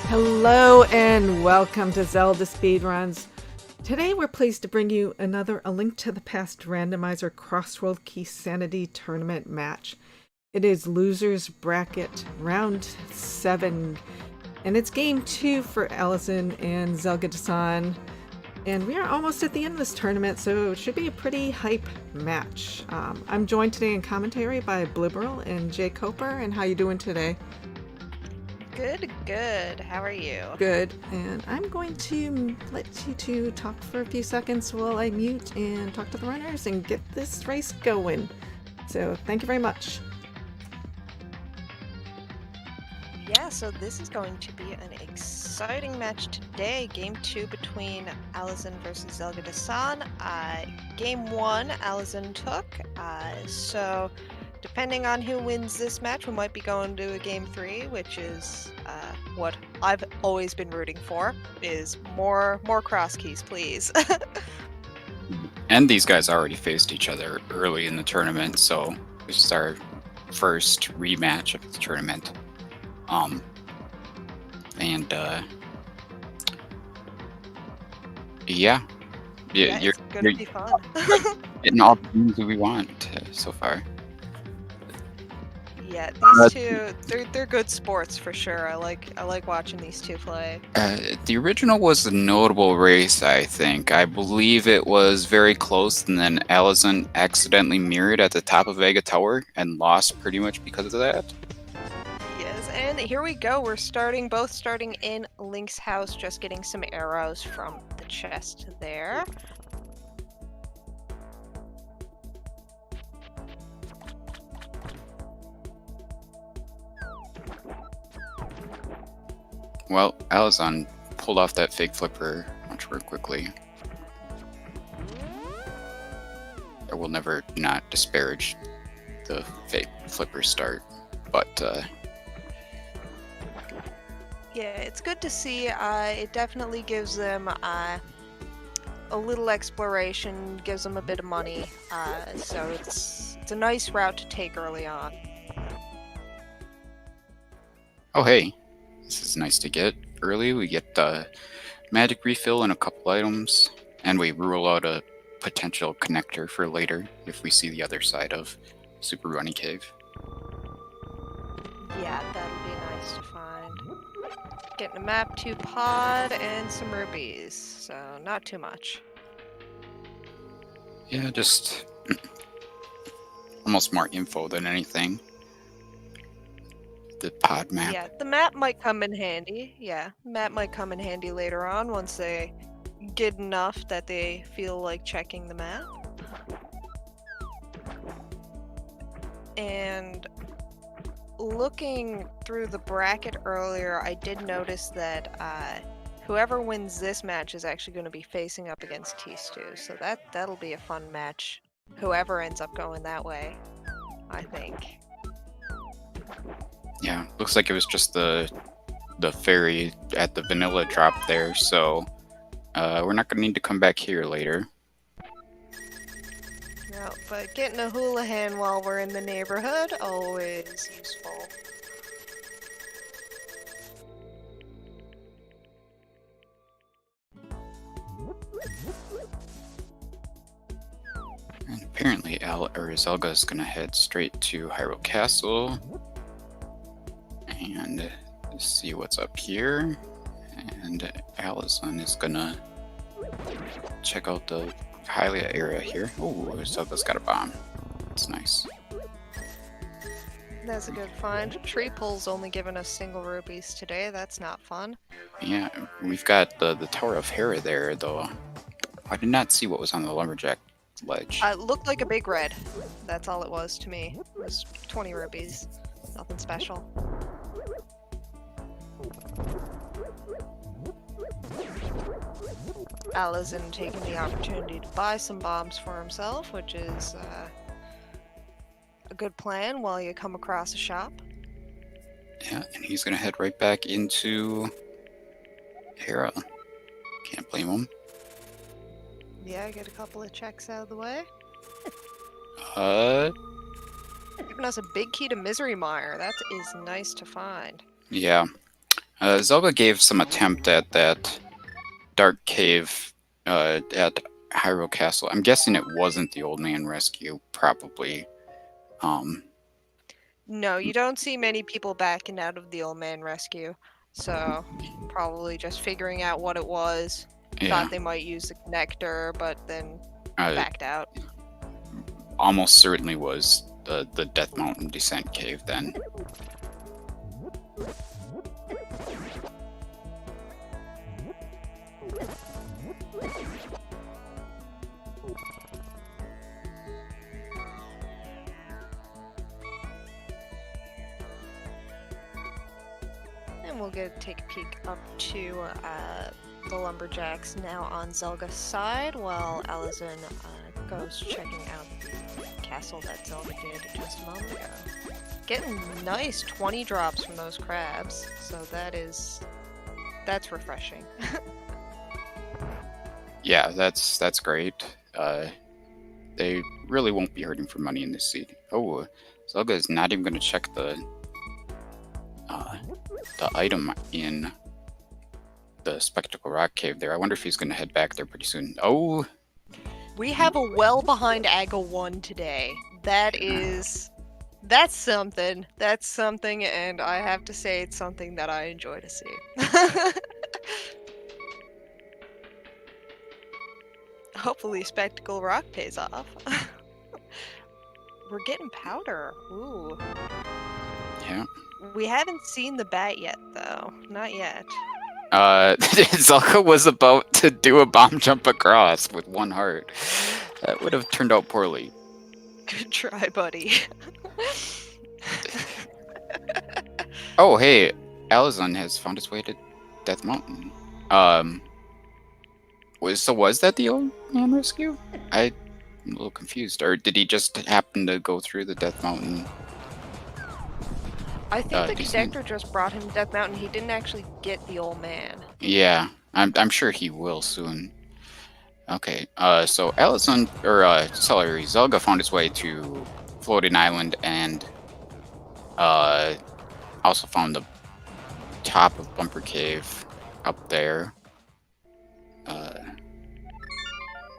Hello and welcome to Zelda Speedruns. Today we're pleased to bring you another A Link to the Past Randomizer Crosskeys Sanity Tournament match. It is Losers Bracket Round 7, and it's Game 2 for Alaszun and zelgadissan. And we are almost at the end of this tournament, so it should be a pretty hype match. I'm joined today in commentary by Blibberl and Jay Coper. And how you doing today? Good. How are you? Good. And I'm going to let you two talk for a few seconds while I mute and talk to the runners and get this race going. So thank you very much. Yeah, so this is going to be an exciting match today. Game 2 between Alaszun versus zelgadissan. Game 1, Alaszun took. So depending on who wins this match, we might be going to a Game 3, which is what I've always been rooting for, is more Crosskeys, please. And these guys already faced each other early in the tournament, so this is our first rematch of the tournament. Yeah, it's gonna be fun. Getting all the things that we want so far. Yeah, these two, they're good sports for sure. I like watching these two play. The original was a notable race, I think. I believe it was very close, and then Alaszun accidentally mirrored at the top of Vega Tower and lost pretty much because of that. Yes, and here we go. We're both starting in Link's house, just getting some arrows from the chest there. Well, Alaszun pulled off that fake flipper much more quickly. I will never not disparage the fake flipper start, but yeah, it's good to see. It definitely gives them a little exploration, gives them a bit of money. So it's a nice route to take early on. oh hey, this is nice to get early. We get the magic refill and a couple items, and we rule out a potential connector for later if we see the other side of Super Runny Cave. Yeah, that'll be nice to find. Getting a map 2 pod and some rupees, so not too much. Yeah, just almost more info than anything. The pod map. Yeah, the map might come in handy. Yeah, the map might come in handy later on once they get enough that they feel like checking the map. And looking through the bracket earlier, I did notice that whoever wins this match is actually going to be facing up against T-Stew, so that'll be a fun match. Whoever ends up going that way, I think. Yeah, looks like it was just the fairy at the vanilla drop there, so we're not gonna need to come back here later. No, but getting a Houlihan while we're in the neighborhood, always useful. And apparently Zelga is gonna head straight to Hyrule Castle and see what's up here. And Alaszun is gonna check out the Hylia area here. Oh, Zelga's got a bomb. That's nice. That's a good find. Tree pull's only given us single rupees today. That's not fun. Yeah, we've got the Tower of Hera there, though. I did not see what was on the lumberjack ledge. It looked like a big red. That's all it was to me. It was 20 rupees. Nothing special. Alaszun taking the opportunity to buy some bombs for himself, which is a good plan while you come across a shop. Yeah, and he's gonna head right back into Hera. Can't blame him. Yeah, get a couple of checks out of the way. Giving us a big key to Misery Mire. That is nice to find. Yeah. Zelda gave some attempt at that dark cave at Hyrule Castle. I'm guessing it wasn't the old man rescue, probably. No, you don't see many people backing out of the old man rescue. So, probably just figuring out what it was. Yeah, Thought they might use the connector, but then backed out. almost certainly was the Death Mountain Descent Cave then. And we'll take a peek up to the lumberjacks now on Zelga's side, while Alaszun goes checking out the castle that Zelda did just a moment ago. Getting nice 20 drops from those crabs, so that's refreshing. Yeah, that's great. They really won't be hurting for money in this seed. Oh, Zelda is not even going to check the item in the Spectacle Rock Cave there. I wonder if he's going to head back there pretty soon. Oh! We have a well behind Aga 1 today. That's something. That's something, and I have to say it's something that I enjoy to see. Hopefully Spectacle Rock pays off. We're getting powder. Ooh. Yeah. We haven't seen the bat yet, though. Not yet. Zelda was about to do a bomb jump across with 1 heart. That would have turned out poorly. Good try, buddy. Oh, hey, Alaszun has found his way to Death Mountain. Was that the old man rescue? I'm a little confused. Or did he just happen to go through the Death Mountain? I think the descent? conductor just brought him to Death Mountain. He didn't actually get the old man. Yeah, I'm sure he will soon. Okay, so Zelda found his way to Floating Island and also found the top of Bumper Cave up there.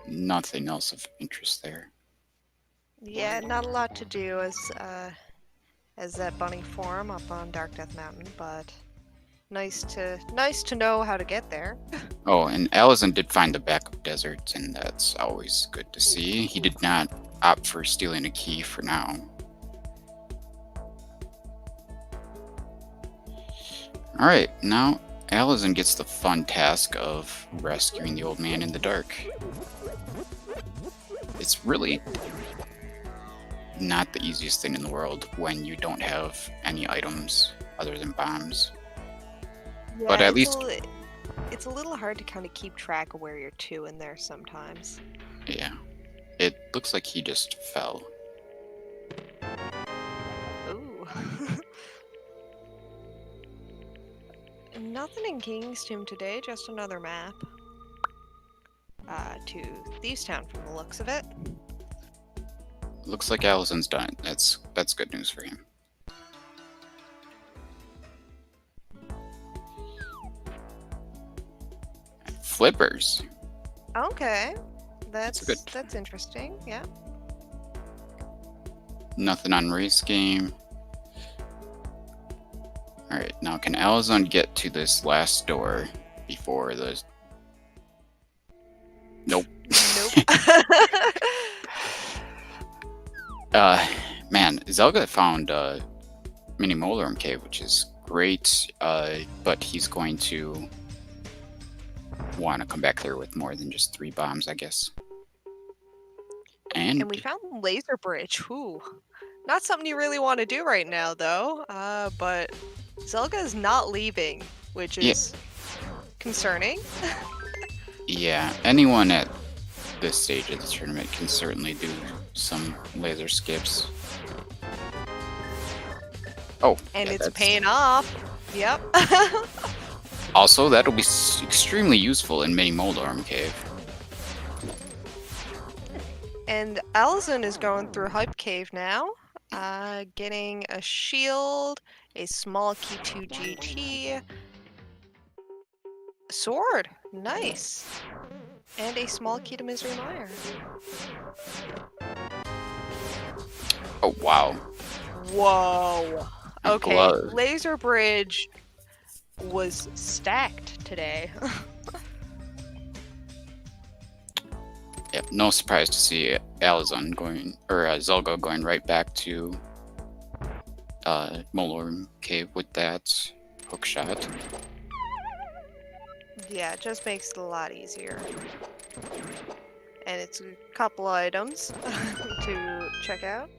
Nothing else of interest there. Yeah, not a lot to do as that bunny form up on Dark Death Mountain, but nice to know how to get there. Oh, and Alaszun did find the backup deserts, and that's always good to see. He did not opt for stealing a key for now. Alright, now Alaszun gets the fun task of rescuing the old man in the dark. It's really not the easiest thing in the world when you don't have any items other than bombs. Yeah, But at least, it's a little hard to kind of keep track of where you're to in there sometimes. yeah, it looks like he just fell. Ooh. Nothing in King's Tomb today, just another map. To Thieves Town from the looks of it. Looks like Alaszun's done it. That's good news for him. Flippers. Okay. That's That's interesting, yeah. Nothing on race game. Alright, now can Alaszun get to this last door before the... Nope. Nope. Man, Zelda found Mini Molarm Cave, which is great, but he's going to want to come back there with more than just 3 bombs, I guess. And we found Laser Bridge. Ooh. Not something you really want to do right now, though. But Zelda is not leaving, which is concerning. yeah, anyone at this stage of the tournament can certainly do some laser skips. Oh, And yeah, it's that's- paying off. Yep. Also, that'll be extremely useful in Mini Molarm Cave. And Alaszun is going through Hype Cave now, getting a shield, a small key 2 GT, Sword. Nice. And a small key to Misery Mire. Oh, wow. Whoa. And Okay, glove. Laser Bridge was stacked today. Yep, no surprise to see Alaszun going, or Zelda going right back to Molor Cave with that hook shot. Yeah, it just makes it a lot easier. And it's a couple items to check out.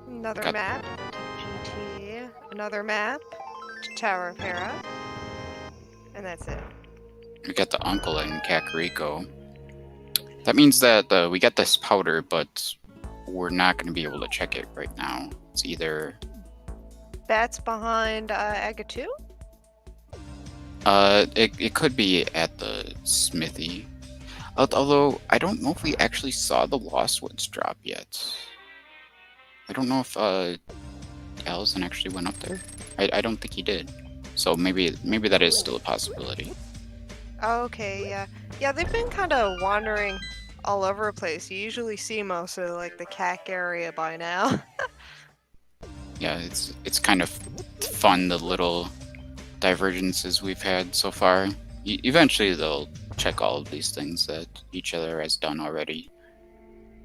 Another Got- map to GT. Another map to Tower of Hera. And that's it. We got the uncle in Kakariko. That means that we got this powder, but we're not going to be able to check it right now. It's either... That's behind Agatu? It could be at the smithy. Although, I don't know if we actually saw the Lost Woods drop yet. I don't know if Alaszun actually went up there. I don't think he did. So maybe that is still a possibility. Okay, yeah. Yeah, they've been kind of wandering all over the place. You usually see most of like the CAC area by now. Yeah, it's kind of fun, the little divergences we've had so far. Eventually they'll check all of these things that each other has done already.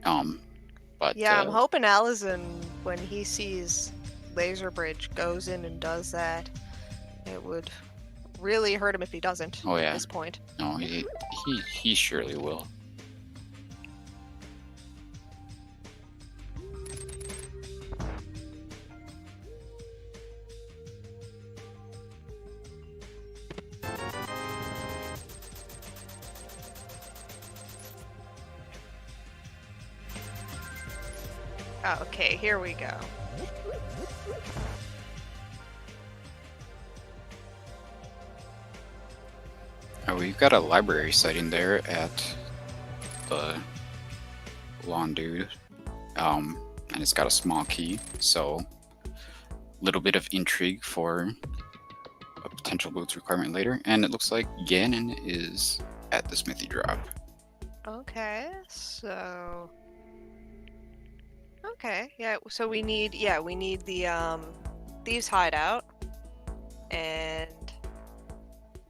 But Yeah, I'm hoping Alaszun, when he sees Laser Bridge, goes in and does that. It would really hurt him if he doesn't Oh, at yeah. this point. no, he surely will. Okay, here we go. Oh, we've got a library sighting there at the lawn dude. And it's got a small key, so little bit of intrigue for a potential boots requirement later. And it looks like Ganon is at the smithy drop. Okay, so... Okay, yeah, so we need the, thieves' hideout and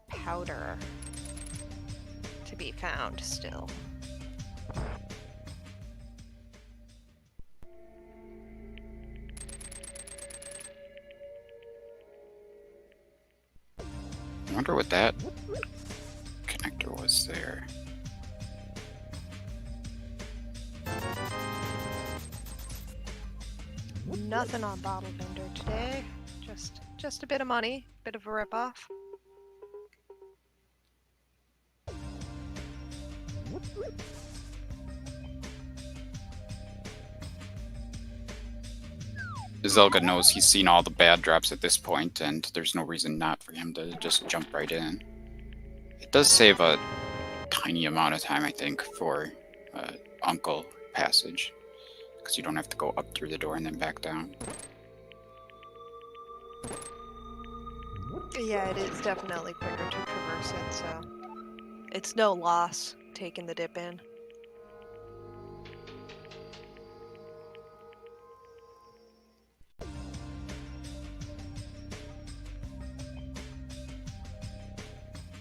powder to be found still. I wonder what that connector was there. Nothing on Bottle Vendor today. Just a bit of money, bit of a ripoff. Zelda knows he's seen all the bad drops at this point, and there's no reason not for him to just jump right in. It does save a tiny amount of time, I think, for Uncle passage, because you don't have to go up through the door and then back down. Yeah, it is definitely quicker to traverse it, so it's no loss taking the dip in.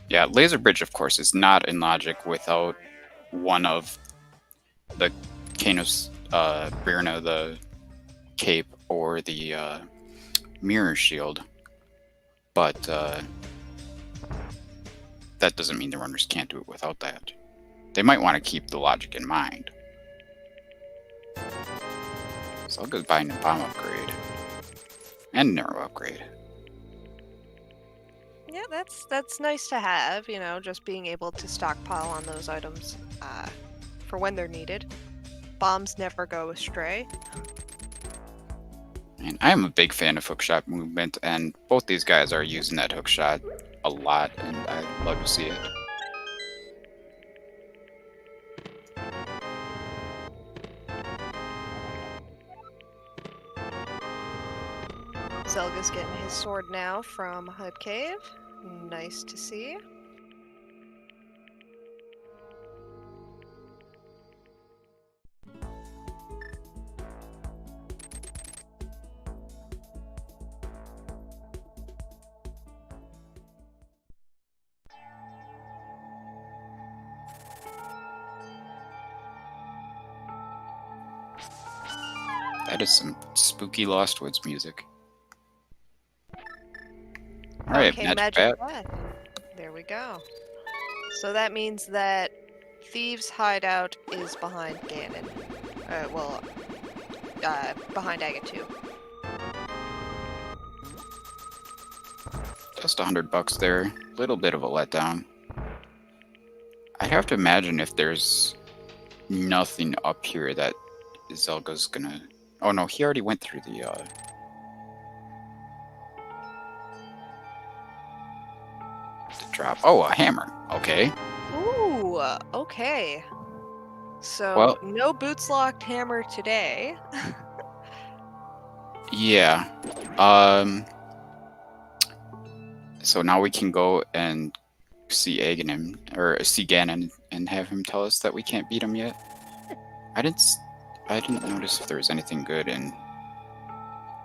Yeah, Laser Bridge, of course, is not in logic without one of the Canos Birna, the cape, or the mirror shield. But that doesn't mean the runners can't do it without that. They might want to keep the logic in mind. So I'll go buy a bomb upgrade. And narrow upgrade. Yeah, that's nice to have, you know, just being able to stockpile on those items for when they're needed. Bombs never go astray. And I am a big fan of hookshot movement, and both these guys are using that hookshot a lot, and I love to see it. Zelga's getting his sword now from Hype Cave. Nice to see. That is some spooky Lost Woods music. Alright, Okay, magic bat. There we go. So that means that Thieves' hideout is behind Ganon. Behind Agate 2. Just $100 there. Little bit of a letdown. I'd have to imagine if there's nothing up here that Zelga's gonna... Oh no, he already went through the drop. Oh, a hammer. Okay. Ooh, okay. So, Well- no boots locked hammer today. Yeah. So now we can go and see Ganon and have him tell us that we can't beat him yet. I didn't notice if there was anything good in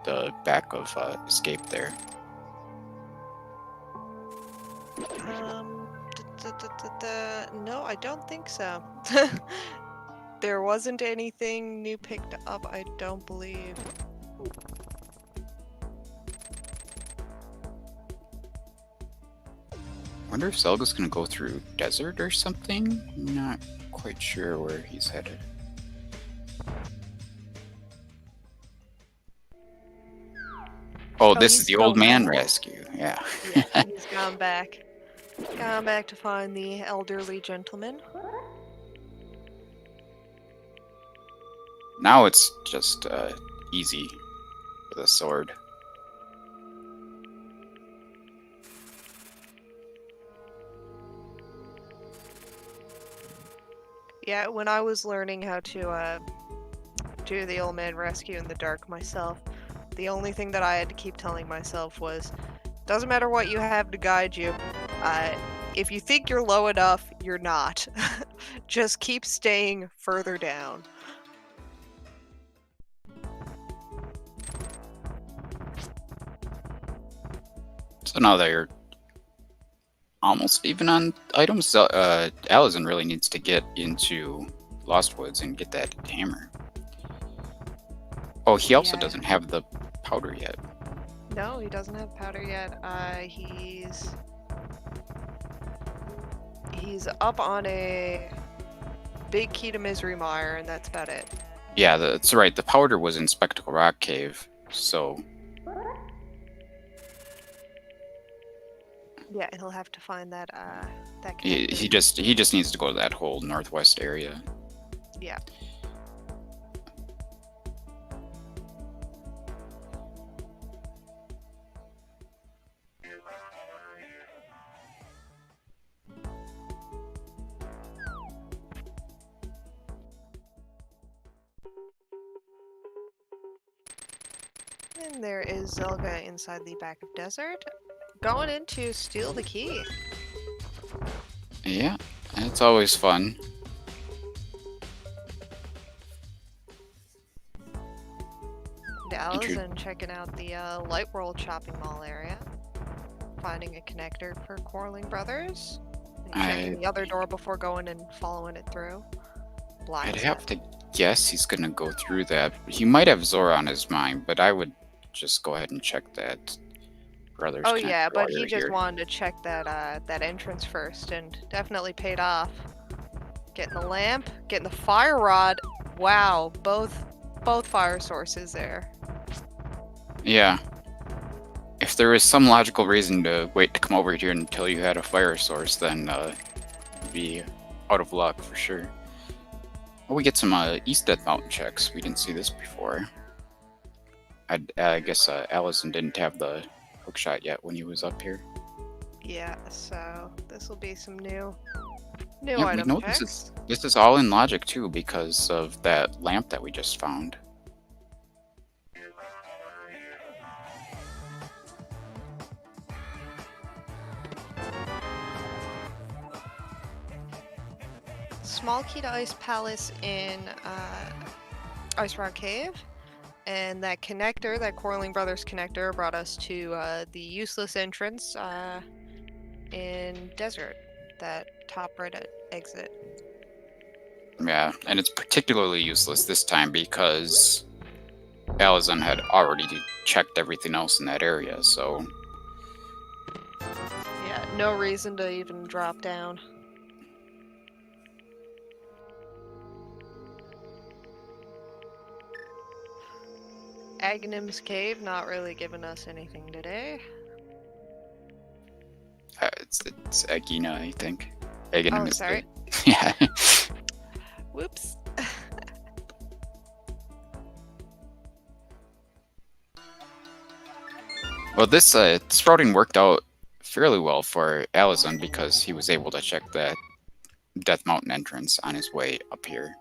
the back of Escape there. No, I don't think so. There wasn't anything new picked up, I don't believe. Wonder if Zelda's gonna go through desert or something? Not quite sure where he's headed. Oh, this he's is the old gone man back. rescue. Yeah. Yeah, he's gone back. Gone back to find the elderly gentleman. Now it's just easy with a sword. Yeah, when I was learning how to do the old man rescue in the dark myself, the only thing that I had to keep telling myself was, doesn't matter what you have to guide you, if you think you're low enough, you're not. Just keep staying further down. So now that you're almost even on items, Alaszun really needs to get into Lost Woods and get that hammer. Oh, he also Yeah. doesn't have the powder yet. No, he doesn't have powder yet. He's up on a big key to Misery Mire, and that's about it. Yeah, that's right. The powder was in Spectacle Rock Cave, so Yeah, he'll have to find that that he connector. he just needs to go to that whole northwest area. Yeah. And there is Zelga inside the back of Desert, going in to steal the key. Yeah, it's always fun. Dallas and checking out the Light World shopping mall area, finding a connector for Quarreling Brothers, and checking the other door before going and following it through. I'd have to guess he's gonna go through that. He might have Zora on his mind, but I would just go ahead and check that Brothers. Oh yeah, but he here. just wanted to check that that entrance first, and definitely paid off. Getting the lamp, getting the fire rod. Wow, both fire sources there. Yeah. If there was some logical reason to wait to come over here until you had a fire source, then you'd be out of luck for sure. Oh, we get some East Death Mountain checks. We didn't see this before. I guess Alaszun didn't have the hookshot yet when he was up here. Yeah, so this will be some new Yeah, we item know checks. this is all in logic too because of that lamp that we just found. small key to Ice Palace in Ice Rock Cave. And that connector, that Quarreling Brothers connector, brought us to the useless entrance in Desert, that top right exit. Yeah, and it's particularly useless this time because Alaszun had already checked everything else in that area, so... Yeah, no reason to even drop down. Aghanim's Cave, not really giving us anything today. It's Agina, I think. Aghanim is sorry. Yeah. Whoops. Well, this routing worked out fairly well for Alaszun because he was able to check that Death Mountain entrance on his way up here.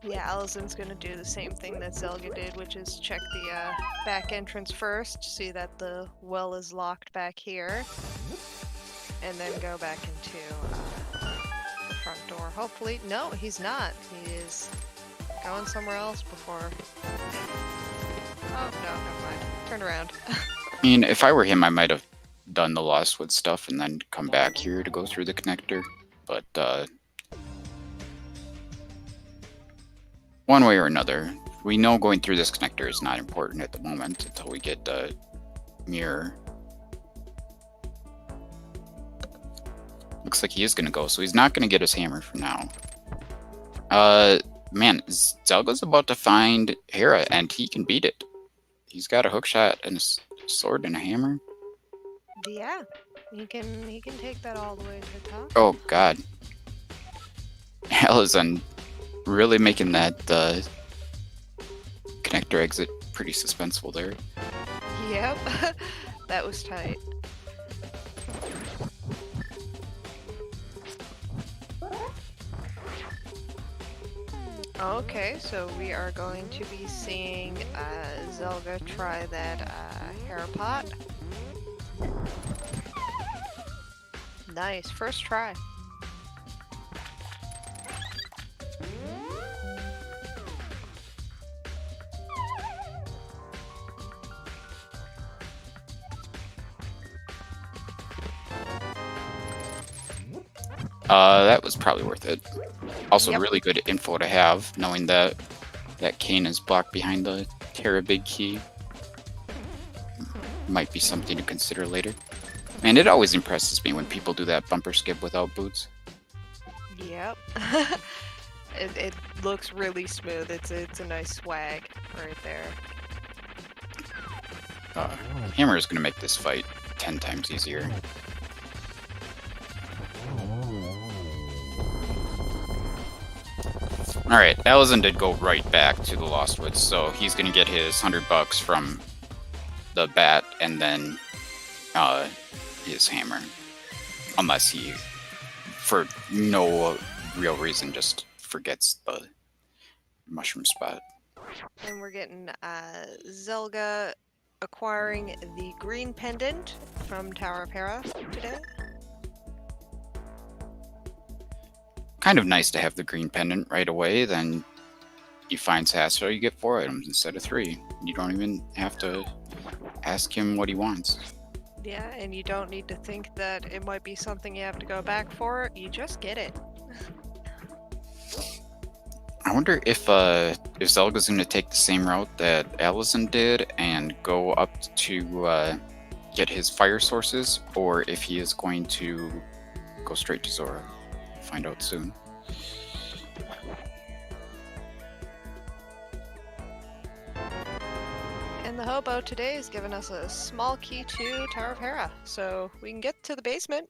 Yeah, Alaszun's gonna do the same thing that Zelga did, which is check the back entrance first, see that the well is locked back here, and then go back into the front door. Hopefully, no, he's not. He is going somewhere else before... Oh, no, never mind. Turn around. I mean, if I were him, I might have done the Lost Wood stuff and then come back here to go through the connector, but one way or another, we know going through this connector is not important at the moment until we get the mirror. Looks like he is going to go, so he's not going to get his hammer for now. Man, Zelga's about to find Hera, and he can beat it. He's got a hookshot and a sword and a hammer. Yeah, he can take that all the way to the top. Oh, God. Alaszun really making that connector exit pretty suspenseful there. Yep, that was tight. Okay, so we are going to be seeing Zelga try that hair pot. Nice, first try. That was probably worth it. Also, Yep. really good info to have, knowing that that cane is blocked behind the Terra Big Key. Might be something to consider later. And it always impresses me when people do that bumper skip without boots. Yep. It looks really smooth. It's a nice swag right there. Hammer is going to make this fight 10 times easier. Alright, Alaszun did go right back to the Lost Woods, so he's going to get his $100 from the bat and then his hammer. Unless he, for no real reason, just forgets the mushroom spot. And we're getting Zelga acquiring the green pendant from Tower of Hera today. Kind of nice to have the green pendant right away, then you find Sasser, you get 4 items instead of 3. You don't even have to ask him what he wants. Yeah, and you don't need to think that it might be something you have to go back for. You just get it. I wonder if Zelga's going to take the same route that Alaszun did and go up to get his fire sources, or if he is going to go straight to Zora. Find out soon. And the hobo today is giving us a small key to Tower of Hera, so we can get to the basement.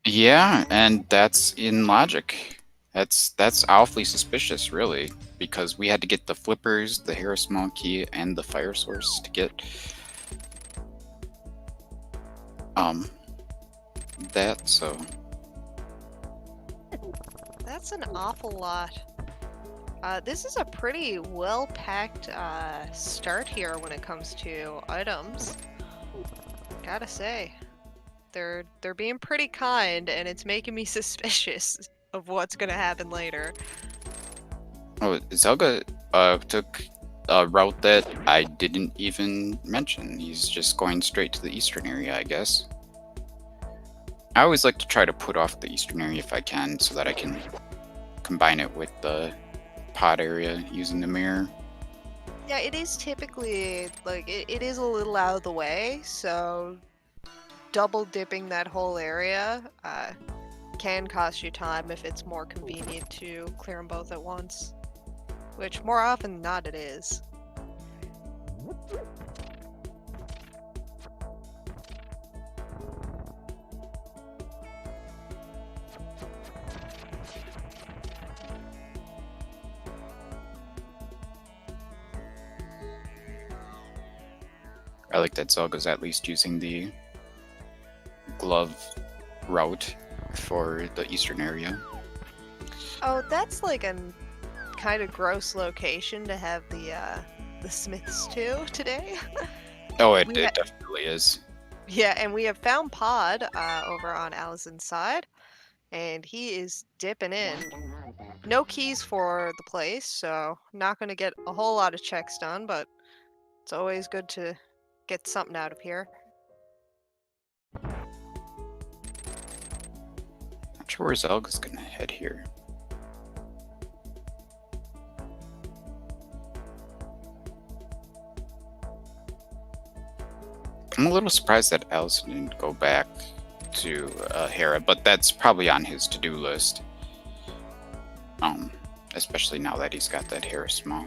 Yeah, and that's in logic. That's awfully suspicious, really, because we had to get the flippers, the Hera small key, and the fire source to get that, so That's an awful lot. This is a pretty well-packed start here when it comes to items. Gotta say, they're being pretty kind, and it's making me suspicious of what's gonna happen later. Oh, Zelda took a route that I didn't even mention. He's just going straight to the eastern area, I guess. I always like to try to put off the eastern area if I can, so that I can combine it with the pod area using the mirror. Yeah, it is typically, like, it is a little out of the way, so double dipping that whole area can cost you time if it's more convenient to clear them both at once. Which, more often than not, it is. I like that Zelga's at least using the glove route for the eastern area. Oh, that's like a kind of gross location to have the smiths to today. Oh, it We definitely is. Yeah, and we have found Pod over on Alaszun's side, and he is dipping in. No keys for the place, so not going to get a whole lot of checks done, but it's always good to get something out of here. Not sure where Zelga's gonna head here. I'm a little surprised that Alaszun didn't go back to Hera, but that's probably on his to-do list. Especially now that he's got that Hera small.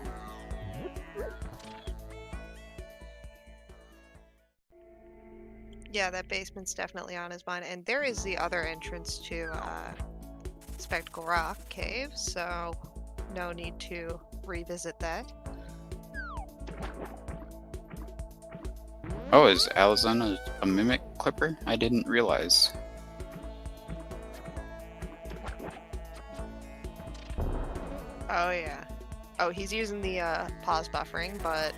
Yeah, that basement's definitely on his mind, and there is the other entrance to Spectacle Rock Cave, so no need to revisit that. Oh, is Alaszun a mimic clipper? I didn't realize. Oh yeah. Oh, he's using the pause buffering, but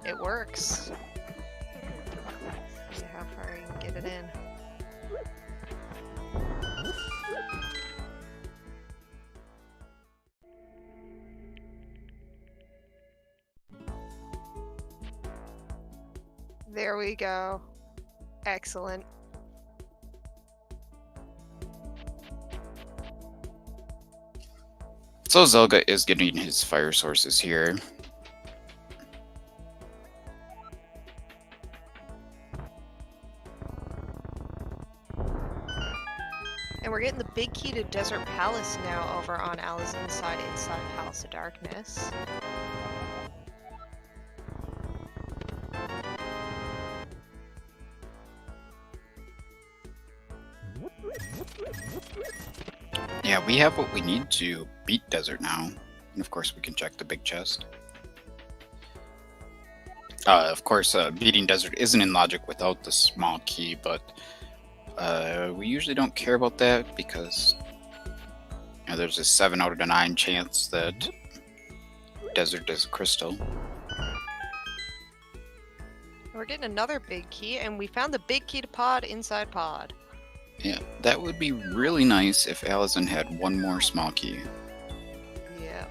it works. See how far you can get it in. There we go. Excellent. So Zelda is getting his fire sources here. And we're getting the big key to Desert Palace now over on Alaszun's side inside Palace of Darkness. Yeah, we have what we need to beat Desert now. And of course we can check the big chest. Of course, beating Desert isn't in logic without the small key, but we usually don't care about that because there's a 7 out of 9 chance that Desert is a crystal. We're getting another big key, and we found the big key to Pod inside Pod. Yeah, that would be really nice if Alaszun had one more small key. Yeah.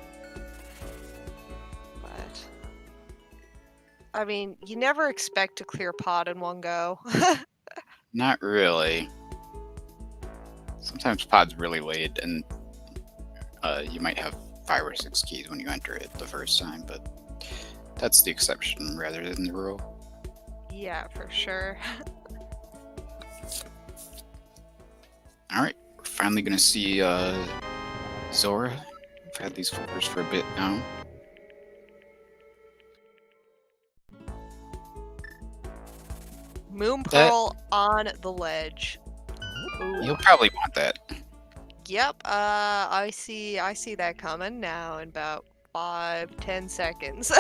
But I mean, you never expect to clear Pod in one go. Not really. Sometimes Pod's really late, and you might have 5 or 6 keys when you enter it the first time, but that's the exception rather than the rule. Yeah, for sure. Alright, we're finally gonna see Zora. We've had these flippers for a bit now. Moon Pearl on the ledge. Ooh. You'll probably want that. Yep, I see that coming now in about 5-10 seconds.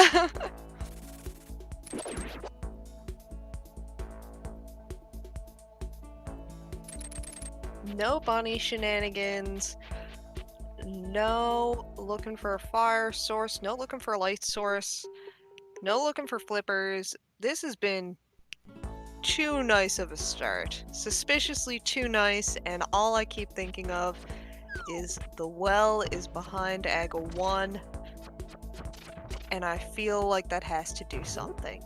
No bunny shenanigans. No looking for a fire source. No looking for a light source. No looking for flippers. This has been too nice of a start. Suspiciously too nice, and all I keep thinking of is the well is behind Aga 1, and I feel like that has to do something.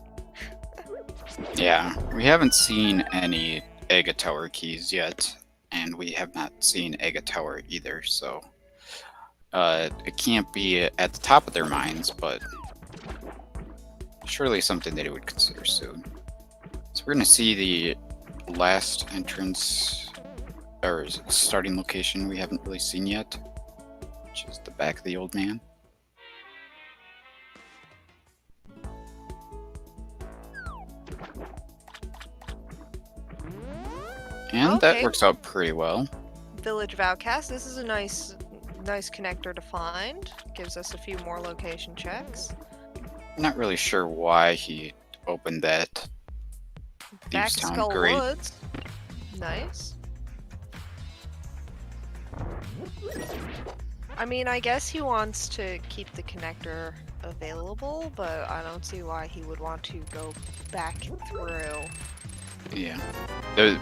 Yeah, we haven't seen any Aga Tower keys yet, and we have not seen Aga Tower either, so it can't be at the top of their minds, but surely something that they would consider soon. So we're going to see the last entrance, or starting location we haven't really seen yet, which is the back of the old man. And that Okay. works out pretty well. Village of Outcasts. This is a nice connector to find. Gives us a few more location checks. Not really sure why he opened that. Back Thieves' to Town, Skull great. Woods. Nice. I mean, I guess he wants to keep the connector available, but I don't see why he would want to go back through. Yeah.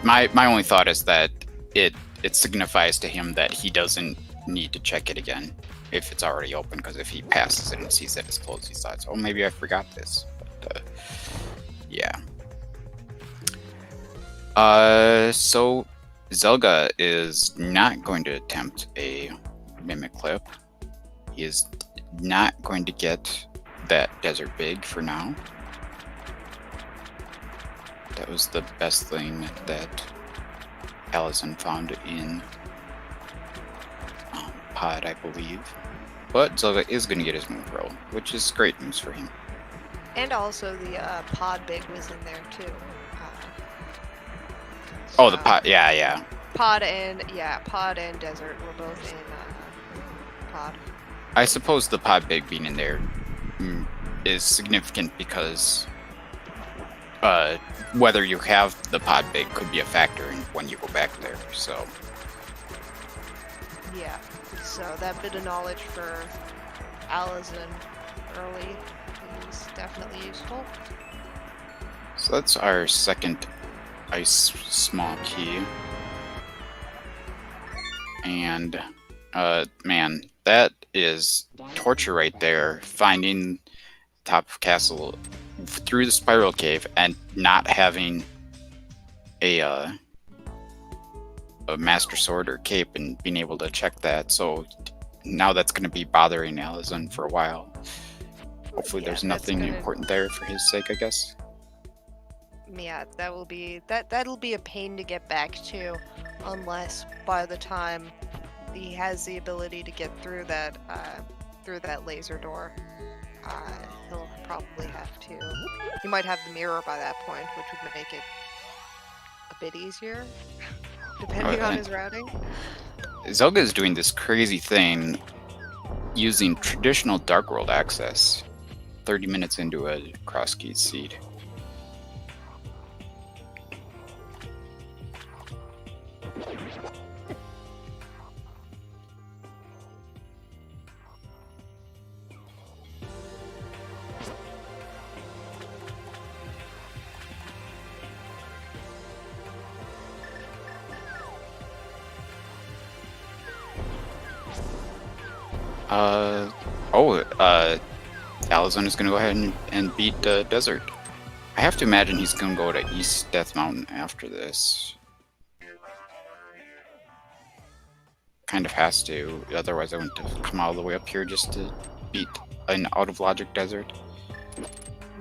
My only thought is that it signifies to him that he doesn't need to check it again if it's already open, because if he passes it and sees that it's closed, he thought, oh, maybe I forgot this. But, yeah. So Zelga is not going to attempt a mimic clip. He is not going to get that desert big for now. That was the best thing that Alaszun found in Pod, I believe. But Zelda is going to get his move roll, which is great news for him. And also the pod big was in there too. Oh, the pod, yeah. Pod and desert were both in pod. I suppose the pod big being in there is significant because whether you have the pod big could be a factor in when you go back there, so. Yeah, so that bit of knowledge for Alaszun early is definitely useful. So that's our second ice small key. And, man, that is torture right there, finding top of castle through the spiral cave and not having a master sword or cape and being able to check that. So now that's going to be bothering Alaszun for a while. Hopefully there's nothing important there for his sake, I guess. Yeah, that'll be a pain to get back to, unless by the time he has the ability to get through that laser door, he'll probably have to. He might have the mirror by that point, which would make it a bit easier, depending on his routing. Zelda is doing this crazy thing using traditional Dark World access 30 minutes into a Crosskeys seed. Alaszun is going to go ahead and beat Desert. I have to imagine he's going to go to East Death Mountain after this. Kind of has to, otherwise I wouldn't have come all the way up here just to beat an out-of-logic Desert.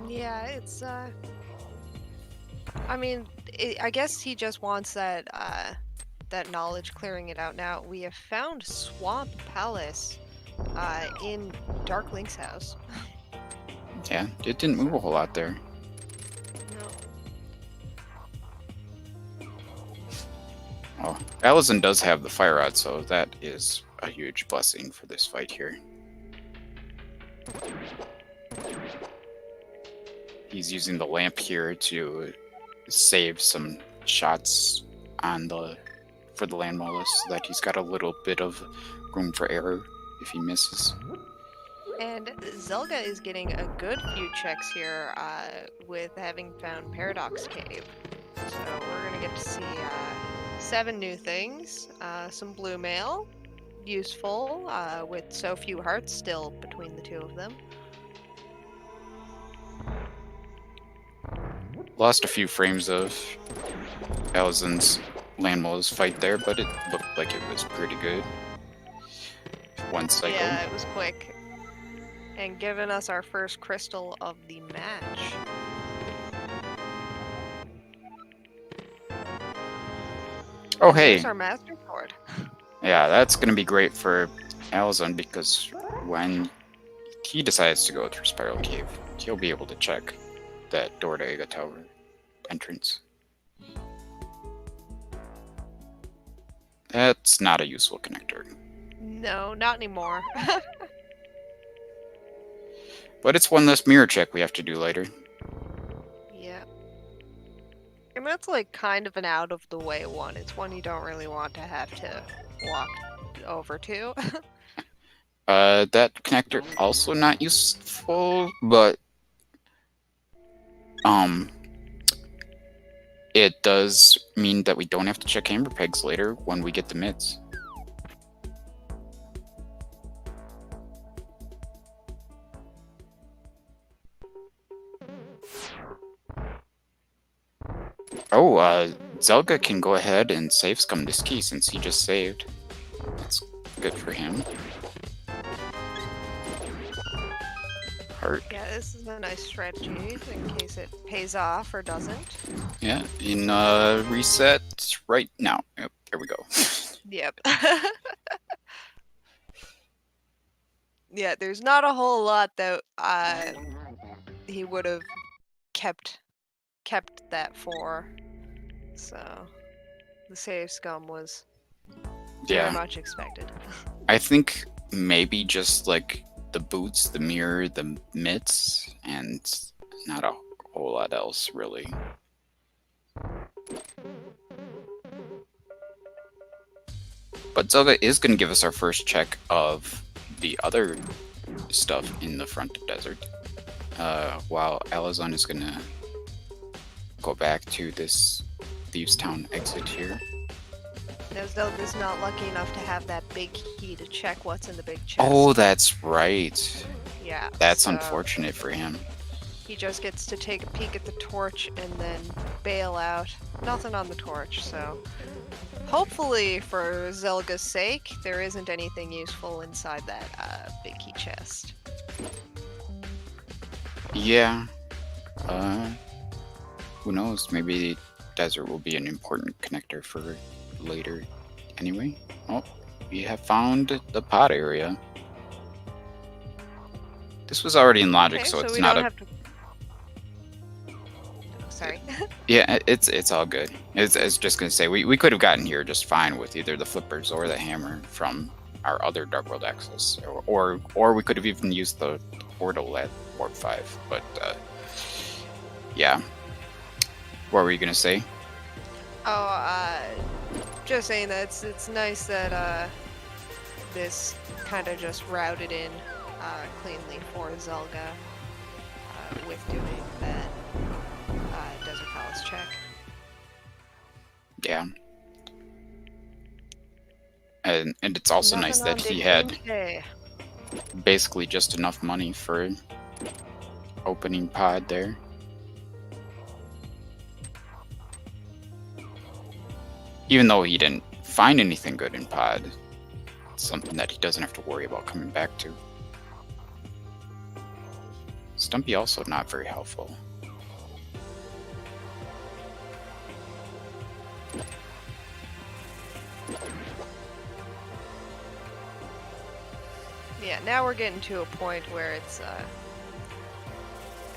Yeah, it's, I mean, I guess he just wants that knowledge clearing it out. Now, we have found Swamp Palace in Dark Link's house. Yeah, it didn't move a whole lot there. No. Oh, Alaszun does have the fire rod, so that is a huge blessing for this fight here. He's using the lamp here to save some shots on the for the landmolus so that he's got a little bit of room for error if he misses. And Zelga is getting a good few checks here with having found Paradox Cave. So we're going to get to see 7 new things, some blue mail, useful, with so few hearts still between the two of them. Lost a few frames of Alaszun's landmolus fight there, but it looked like it was pretty good. One cycle. Yeah, it was quick. And giving us our first crystal of the match. Oh, hey. Here's our Master Sword. Yeah, that's going to be great for Alaszun because when he decides to go through Spiral Cave, he'll be able to check that door to Ega Tower entrance. That's not a useful connector. No, not anymore. But it's one less mirror check we have to do later. Yeah. And that's like kind of an out of the way one. It's one you don't really want to have to walk over to. That connector also not useful, but it does mean that we don't have to check hammer pegs later when we get the mids. Oh, Zelga can go ahead and save scum this key since he just saved. That's good for him. Heart. Yeah, this is a nice strategy in case it pays off or doesn't. Yeah, in reset right now. Yep, there we go. Yep. Yeah, there's not a whole lot that he would have kept that for. So the save scum was very much expected. I think maybe just like the boots, the mirror, the mitts, and not a whole lot else really. But Zelda is going to give us our first check of the other stuff in the front desert, while Alaszun is going to go back to this Thieves Town exit here. Now Zelda's not lucky enough to have that big key to check what's in the big chest. Oh, that's right. Yeah. That's so unfortunate for him. He just gets to take a peek at the torch and then bail out. Nothing on the torch, so hopefully for Zelga's sake, there isn't anything useful inside that big key chest. Yeah. Who knows? Maybe desert will be an important connector for later. Anyway, oh, we have found the pod area. This was already in logic, Okay, so it's we not don't a. have to... Sorry. Yeah, it's all good. It's just gonna say we could have gotten here just fine with either the flippers or the hammer from our other Dark World access, or we could have even used the portal at Warp 5. But yeah, what were you gonna say? Oh, just saying that it's nice that this kind of just routed in cleanly for Zelga with doing that Desert Palace check. Yeah. And it's also Nothing nice on that he Big had Day. basically just enough money for opening pod there. Even though he didn't find anything good in pod, it's something that he doesn't have to worry about coming back to. Stumpy also not very helpful. Yeah, now we're getting to a point where it's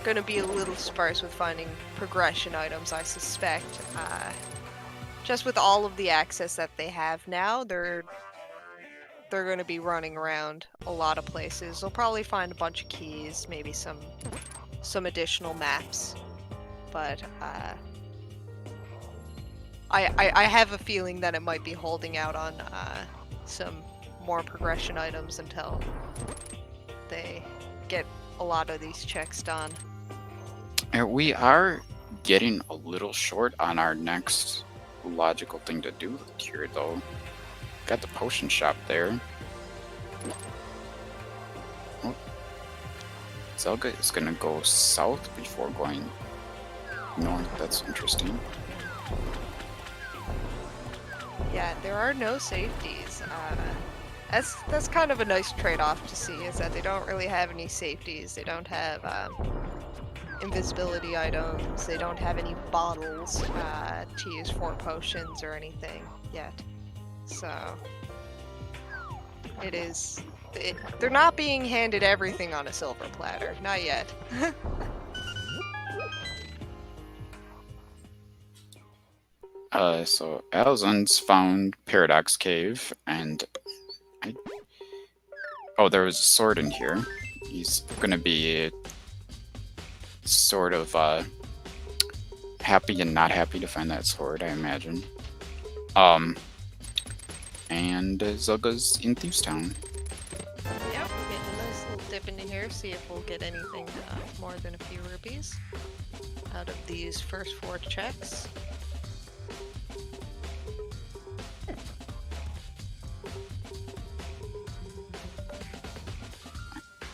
going to be a little sparse with finding progression items, I suspect. Just with all of the access that they have now, they're going to be running around a lot of places. They'll probably find a bunch of keys, maybe some additional maps. But I have a feeling that it might be holding out on some more progression items until they get a lot of these checks done. And we are getting a little short on our next logical thing to do here, though. Got the potion shop there. Oh. Zelda is gonna go south before going north. That's interesting. Yeah, there are no safeties. That's kind of a nice trade-off to see, is that they don't really have any safeties. They don't have invisibility items. They don't have any bottles to use for potions or anything yet. So they're not being handed everything on a silver platter. Not yet. So Alaszun's found Paradox Cave, and oh, there was a sword in here. He's gonna be sort of happy and not happy to find that sword, I imagine. And Zelda's in Thieves Town. Yep, we're getting a nice little dip into here, see if we'll get anything more than a few rupees out of these first 4 checks.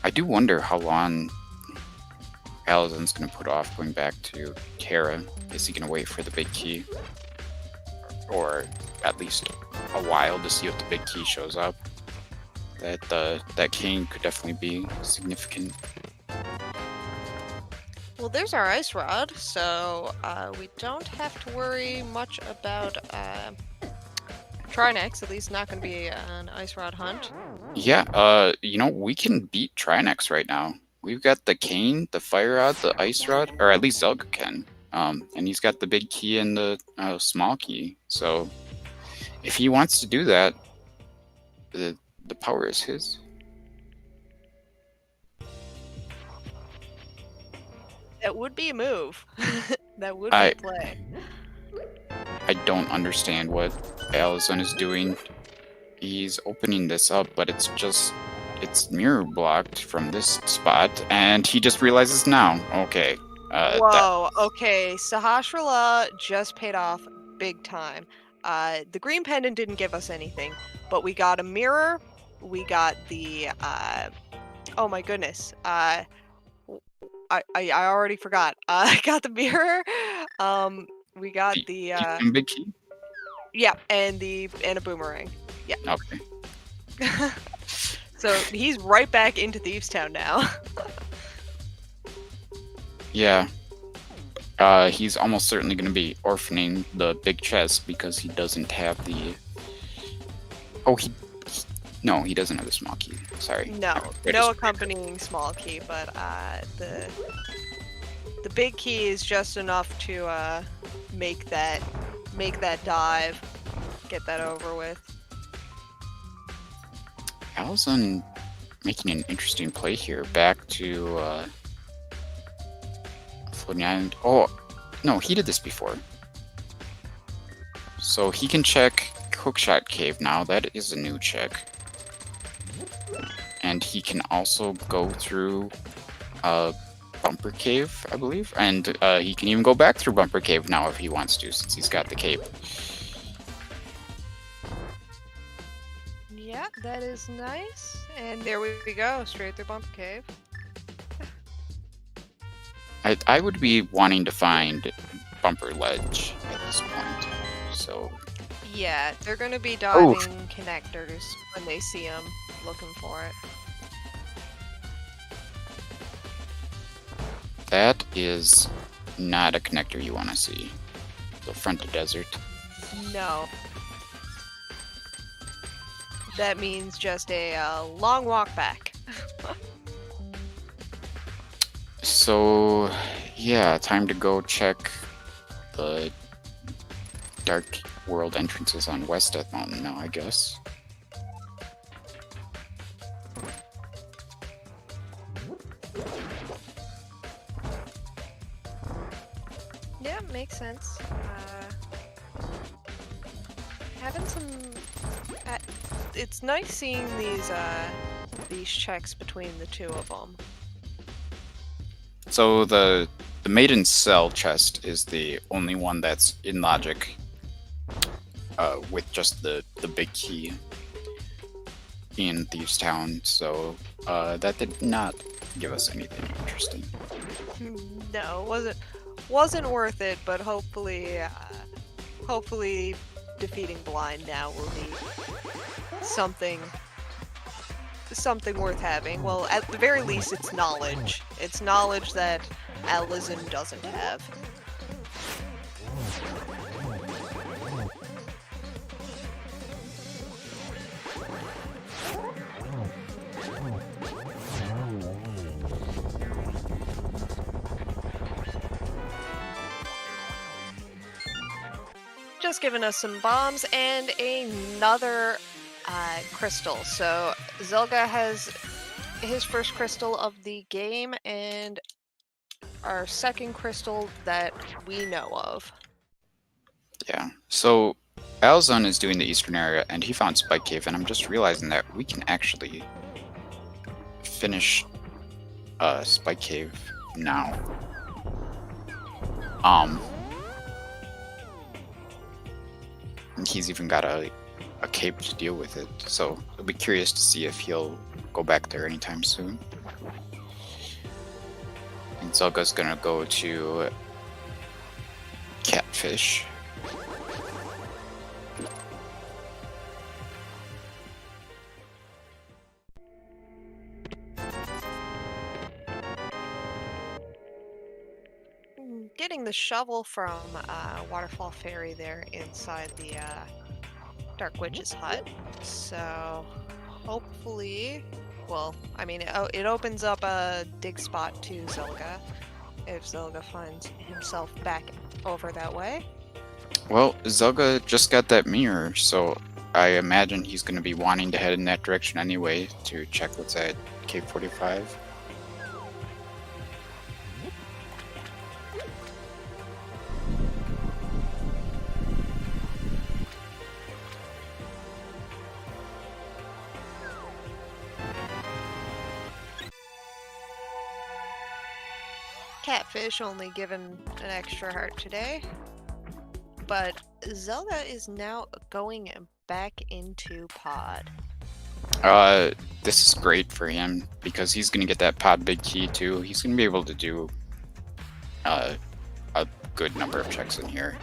I do wonder how long Alaszun's gonna put off going back to Terra. Is he gonna wait for the big key? Or at least a while to see if the big key shows up? That cane could definitely be significant. Well, there's our ice rod, so we don't have to worry much about Trinex. At least not going to be an ice rod hunt. Yeah, we can beat Trinex right now. We've got the cane, the fire rod, the ice rod, or at least Zelda can. And he's got the big key and the small key. So if he wants to do that, the power is his. That would be a move. That would be play. I don't understand what Alaszun is doing. He's opening this up, but it's mirror blocked from this spot, and he just realizes now. Okay. Whoa, okay. Sahasrara just paid off big time. The green pendant didn't give us anything, but we got a mirror. We got the oh my goodness. I already forgot. I got the mirror. We got the big key. yeah, and a boomerang. Yeah. Okay. So he's right back into Thieves Town now. Yeah. He's almost certainly going to be orphaning the big chest because he doesn't have the. Oh, no, he doesn't have the small key. Sorry. No accompanying small key, but the big key is just enough to make that dive, get that over with. Alaszun making an interesting play here. Back to Floating Island. Oh, no, he did this before. So he can check Hookshot Cave now. That is a new check. And he can also go through Bumper Cave, I believe. And he can even go back through Bumper Cave now if he wants to, since he's got the cape. Yeah, that is nice. And there we go, straight through Bumper Cave. I would be wanting to find Bumper Ledge at this point. So yeah, they're going to be diving connectors when they see them, looking for it. That is not a connector you want to see. The front of desert. No. That means just a long walk back. So, yeah, time to go check the Dark World entrances on West Death Mountain now, I guess. Yeah, makes sense. Having some. It's nice seeing these checks between the two of them. So the Maiden Cell chest is the only one that's in logic, with just the big key in Thieves Town. So that did not give us anything interesting. No, wasn't worth it. But hopefully defeating Blind now will be something worth having. Well, at the very least, it's knowledge. It's knowledge that Alaszun doesn't have. Just giving us some bombs and another crystal. So Zelga has his first crystal of the game and our second crystal that we know of. Yeah. So Alaszun is doing the eastern area, and he found Spike Cave, and I'm just realizing that we can actually finish Spike Cave now. He's even got a cape to deal with it, so I'll be curious to see if he'll go back there anytime soon. And Zelga's gonna go to Catfish. Getting the shovel from Waterfall Ferry there inside the Dark Witch's hut. So hopefully, well, I mean, it opens up a dig spot to Zelga if Zelga finds himself back over that way. Well, Zelga just got that mirror, so I imagine he's going to be wanting to head in that direction anyway to check what's at Cave 45. Catfish only given an extra heart today. But Zelda is now going back into Pod. This is great for him because he's going to get that Pod Big Key too. He's going to be able to do a good number of checks in here,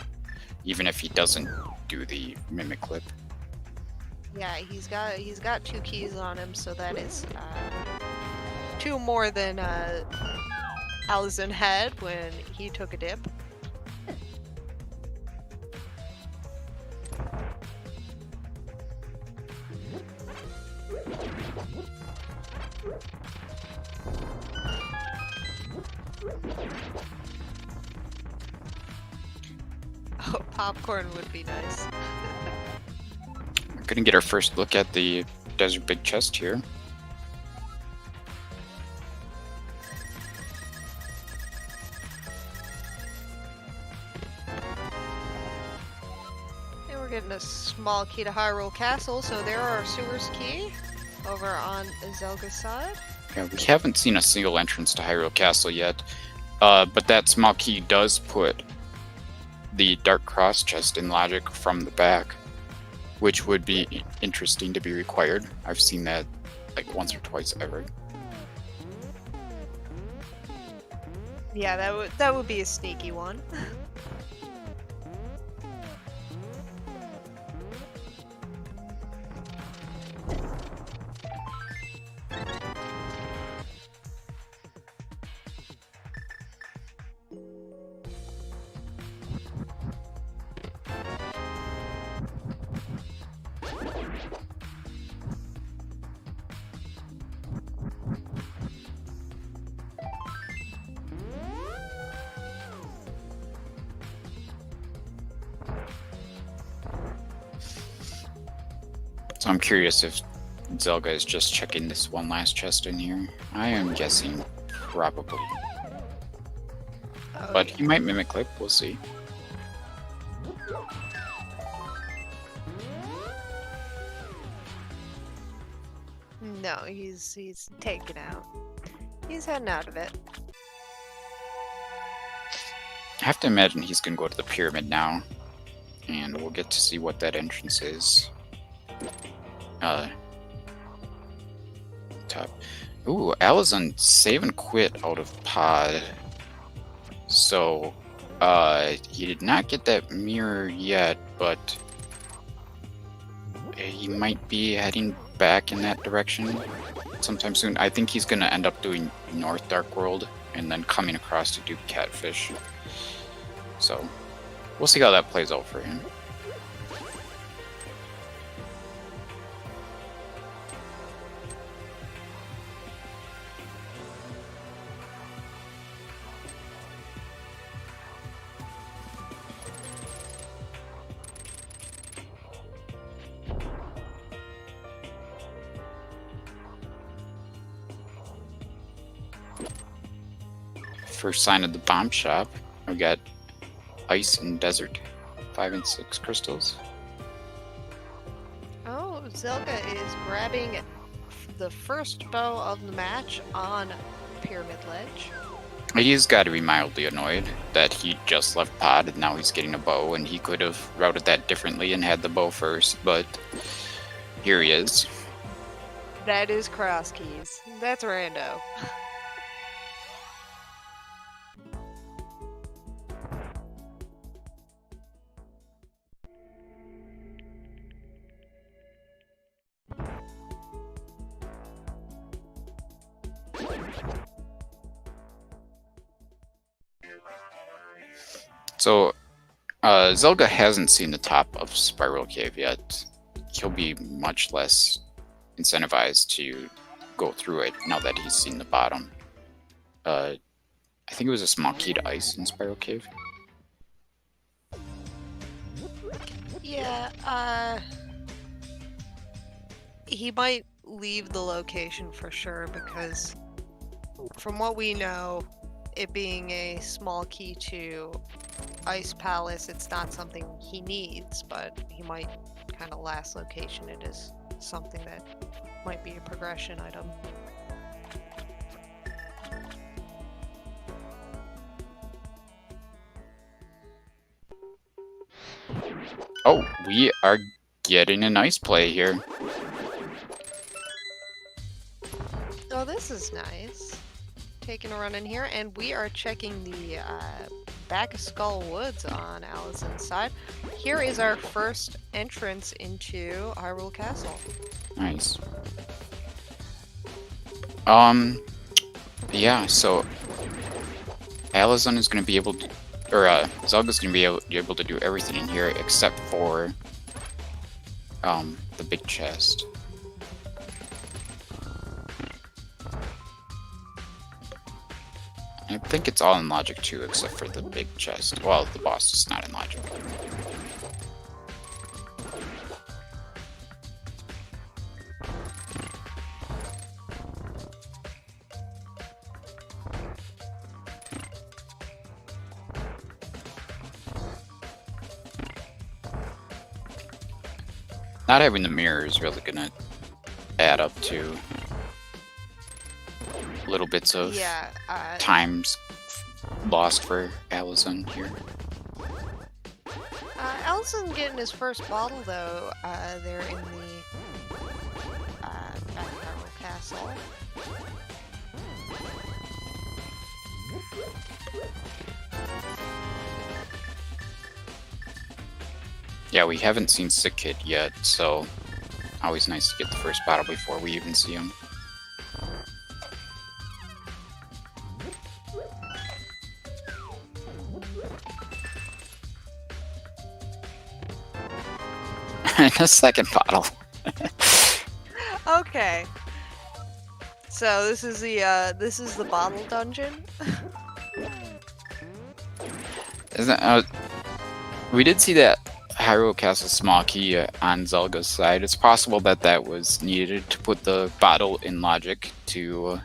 even if he doesn't do the Mimic Clip. Yeah, he's got 2 keys on him, so that is 2 more than Alaszun had when he took a dip. Oh, popcorn would be nice. We're gonna get our first look at the Desert Big Chest here. And we're getting a small key to Hyrule Castle, so there are our sewers key over on Zelga's side. Yeah, we haven't seen a single entrance to Hyrule Castle yet, but that small key does put the Dark Cross chest in logic from the back, which would be interesting to be required. I've seen that like once or twice ever. Yeah, that would be a sneaky one. So I'm curious if Zelga is just checking this one last chest in here. I am guessing probably. But he might Mimic Clip, we'll see. No, he's taken out. He's heading out of it. I have to imagine he's gonna go to the pyramid now, and we'll get to see what that entrance is. Top. Ooh, Alaszun save and quit out of pod. So, he did not get that mirror yet, but he might be heading back in that direction sometime soon. I think he's gonna end up doing North Dark World and then coming across to do Catfish. So, we'll see how that plays out for him. First sign of the bomb shop, we got ice and desert, 5 and 6 crystals. Oh, Zelda is grabbing the first bow of the match on Pyramid Ledge. He's got to be mildly annoyed that he just left pod and now he's getting a bow, and he could have routed that differently and had the bow first, but here he is. That is Crosskeys. That's rando. So, Zelda hasn't seen the top of Spiral Cave yet. He'll be much less incentivized to go through it now that he's seen the bottom. I think it was a small key to ice in Spiral Cave. Yeah, he might leave the location for sure because from what we know, it being a small key to Ice Palace, it's not something he needs, but he might kind of last location it is something that might be a progression item. Oh, we are getting a nice play here. Oh, this is nice. Taking a run in here, and we are checking the back of Skull Woods on Alaszun's side. Here is our first entrance into Hyrule Castle. Nice. Yeah, so Alaszun is going to be able to, or Zelda's going to be able to do everything in here except for the big chest. I think it's all in logic too, except for the big chest. Well, the boss is not in logic. Not having the mirror is really gonna add up to little bits of times lost for Alaszun here. Alaszun getting his first bottle though, there in the back of Hyrule Castle. Yeah, we haven't seen Sick Kid yet, so always nice to get the first bottle before we even see him. A second bottle. Okay. So this is the bottle dungeon. Isn't we did see that Hyrule Castle small key on Zelga's side. It's possible that that was needed to put the bottle in logic to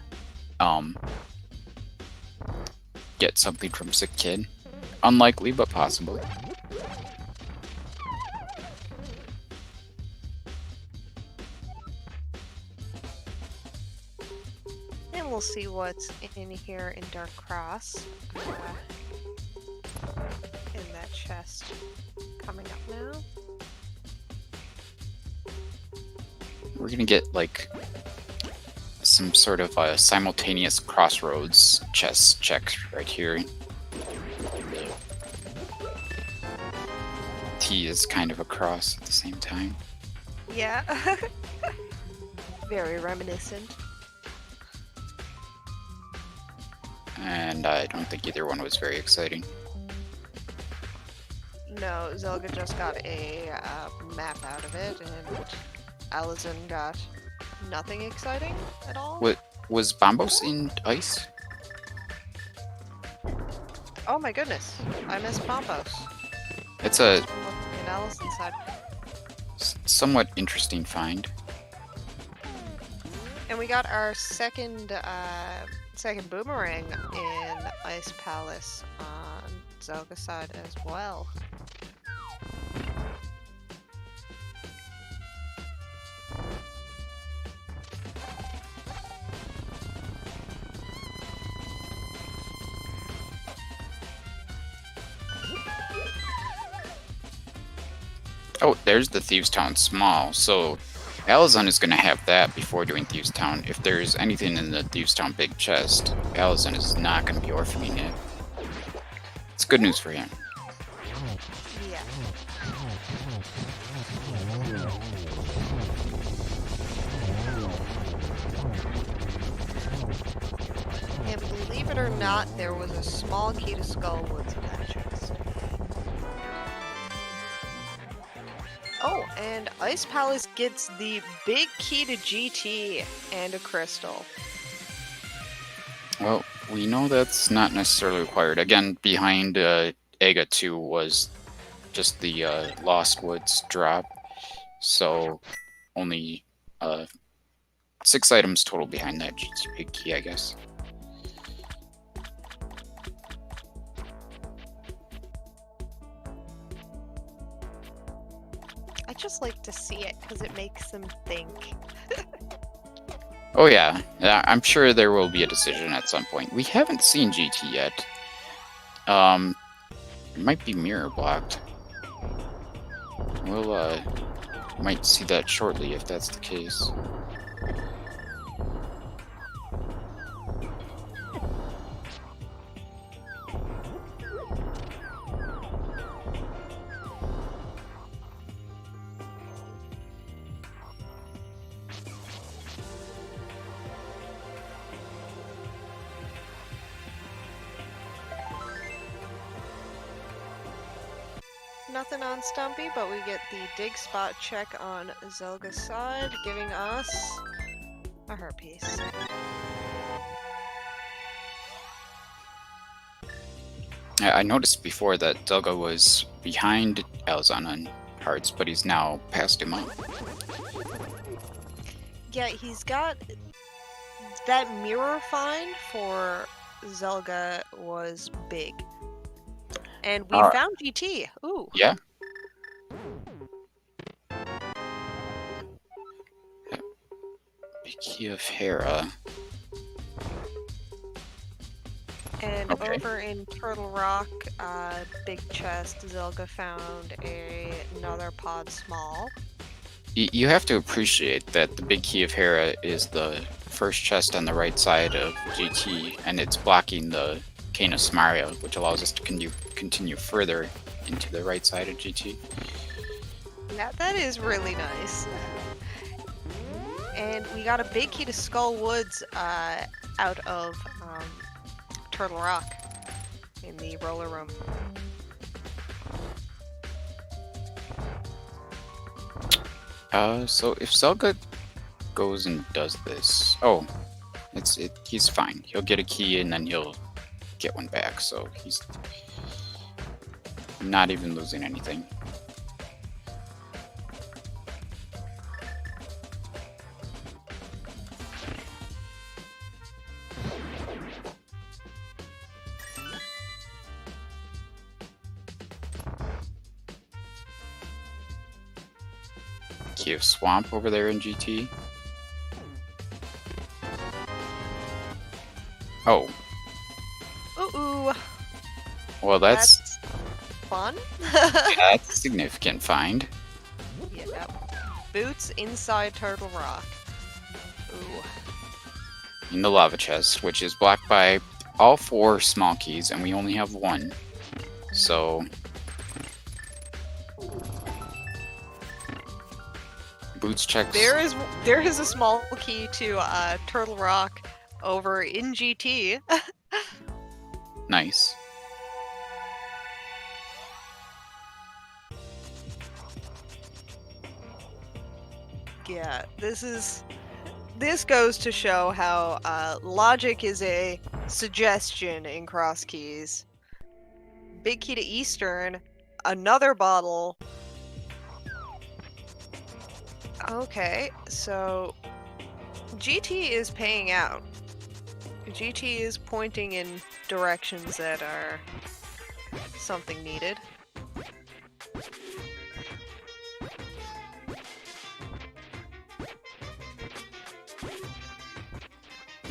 get something from Sick Kid. Unlikely, but possible. we'll see what's in here in Dark Cross. In that chest coming up now. We're gonna get like some sort of simultaneous crossroads chest check right here. T is kind of a cross at the same time. Yeah. Very reminiscent. And I don't think either one was very exciting. No, Zelda just got a map out of it, and Alaszun got nothing exciting at all. What was Bombos in ice? Oh my goodness, I missed Pompos. It's a In Alaszun's side. somewhat interesting find. And we got our second boomerang in Ice Palace on Zelga's side as well. Oh, there's the Thieves Town Small. So Alaszun is going to have that before doing Thieves Town. If there's anything in the Thieves Town big chest, Alaszun is not going to be orphaning it. It's good news for him. Yeah. And believe it or not, there was a small key to Skullwoods in that chest. Oh, and Ice Palace gets the big key to GT and a crystal. Well, we know that's not necessarily required. Again, behind Aga 2 was just the Lost Woods drop. So only 6 items total behind that GT big key, I guess. I just like to see it because it makes them think. Oh yeah, I'm sure there will be a decision at some point. We haven't seen GT yet. It might be mirror blocked. We'll might see that shortly if that's the case. Nothing on Stumpy, but we get the dig spot check on Zelga's side, giving us a heart piece. I noticed before that Zelga was behind Alaszun on hearts, but he's now passed him up. Yeah, he's got that mirror find for Zelga was big. And we found GT. Ooh. Yeah. Big Key of Hera. And Okay. over in Turtle Rock, big chest, Zelga found another pod small. You have to appreciate that the Big Key of Hera is the first chest on the right side of GT, and it's blocking the Canis Maria, which allows us to continue further into the right side of GT. Yeah, that is really nice. And we got a big key to Skull Woods out of Turtle Rock in the roller room. So if Zelga goes and does this, oh, he's fine. He'll get a key and then he'll get one back, so he's not even losing anything. Key of Swamp over there in GT. Oh, Ooh, well, that's fun. that's a significant find. Yeah. Boots inside Turtle Rock. Ooh. In the lava chest, which is blocked by all 4 small keys, and we only have 1. So Boots checks. There is a small key to Turtle Rock over in GT. Nice. Yeah, this goes to show how logic is a suggestion in Crosskeys. Big key to Eastern, another bottle. Okay, so GT is paying out. GT is pointing in directions that are something needed.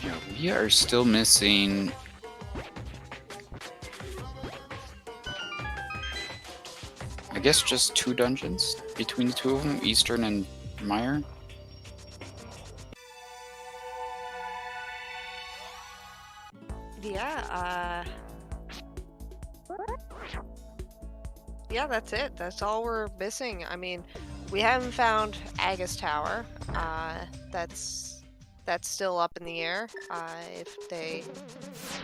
Yeah, we are still missing. I guess just 2 dungeons between the 2 of them, Eastern and Mire. Yeah, yeah, that's it. That's all we're missing. I mean, we haven't found Agus Tower. That's still up in the air. If they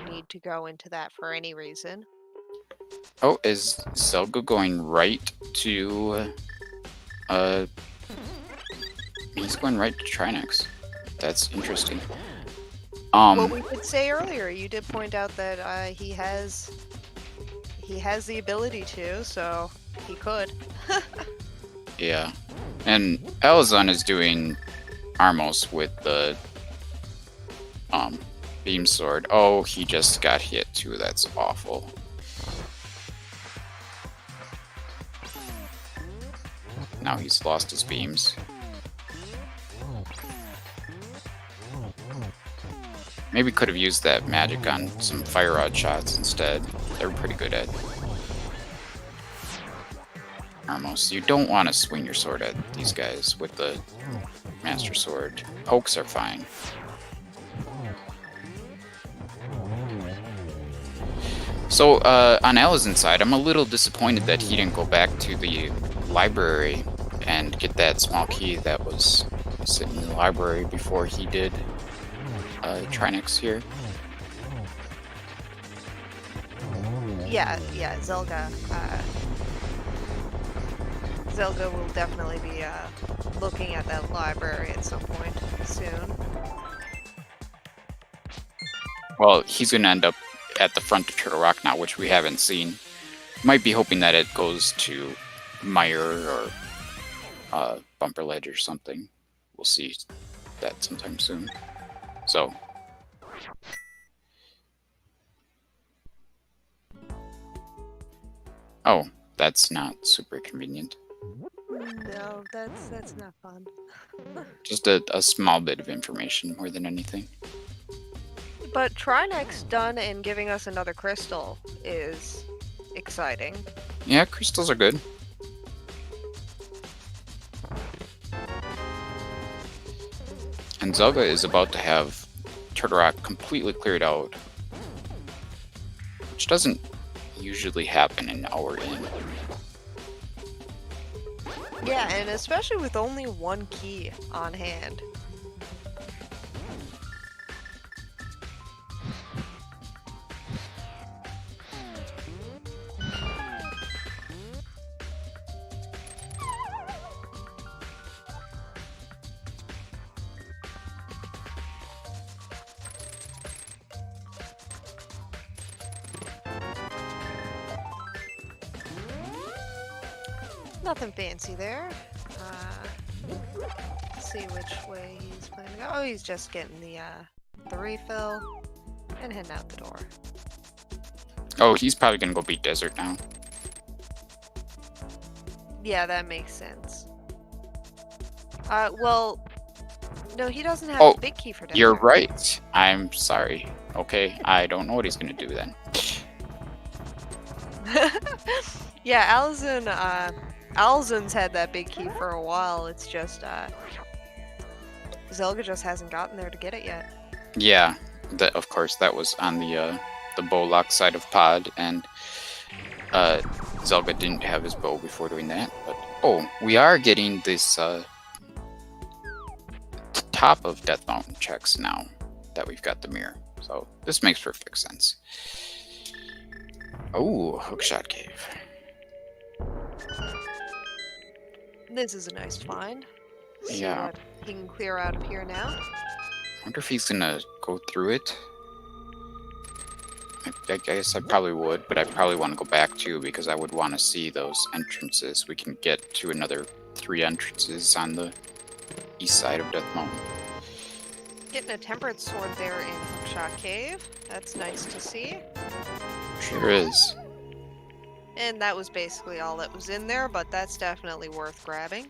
need to go into that for any reason. Oh, is Zelda going right to he's going right to Trinex. That's interesting. Well, we did say earlier, you did point out that he has the ability to, so he could. Yeah. And Alaszun is doing Armos with the beam sword. Oh, he just got hit too. That's awful. Now he's lost his beams. Maybe could have used that magic on some fire rod shots instead. They're pretty good at Armos. You don't want to swing your sword at these guys with the Master Sword. Pokes are fine. So, on Alaszun's side, I'm a little disappointed that he didn't go back to the library and get that small key that was sitting in the library before he did Trinex here. Yeah, Zelda. Zelda will definitely be looking at that library at some point soon. Well, he's going to end up at the front of Turtle Rock now, which we haven't seen. Might be hoping that it goes to Mire or Bumper Ledge or something. We'll see that sometime soon. So. Oh, that's not super convenient. No, that's not fun. Just a small bit of information more than anything. But Trinex done and giving us another crystal is exciting. Yeah, crystals are good. And Zelda is about to have Turtle Rock completely cleared out, which doesn't usually happen an hour in. Yeah, and especially with only 1 key on hand. Nothing fancy there. Let's see which way he's planning to go. Oh, he's just getting the refill and heading out the door. Oh, he's probably gonna go beat Desert now. Yeah, that makes sense. Well, no, he doesn't have Oh, the big key for Desert. You're right. I'm sorry. Okay, I don't know what he's gonna do then. Yeah, Alaszun's had that big key for a while. It's just Zelda just hasn't gotten there to get it yet. Yeah, of course that was on the bowlock side of Pod, and Zelda didn't have his bow before doing that. But oh, we are getting this top of Death Mountain checks now that we've got the mirror. So this makes perfect sense. Oh, Hookshot Cave. This is a nice find. See Yeah. what he can clear out of here now. I wonder if he's gonna go through it. I guess I probably would, but I probably want to go back too because I would want to see those entrances. We can get to another 3 entrances on the east side of Death Mountain. Getting a tempered sword there in Hookshot Cave. That's nice to see. Sure is. And that was basically all that was in there, but that's definitely worth grabbing.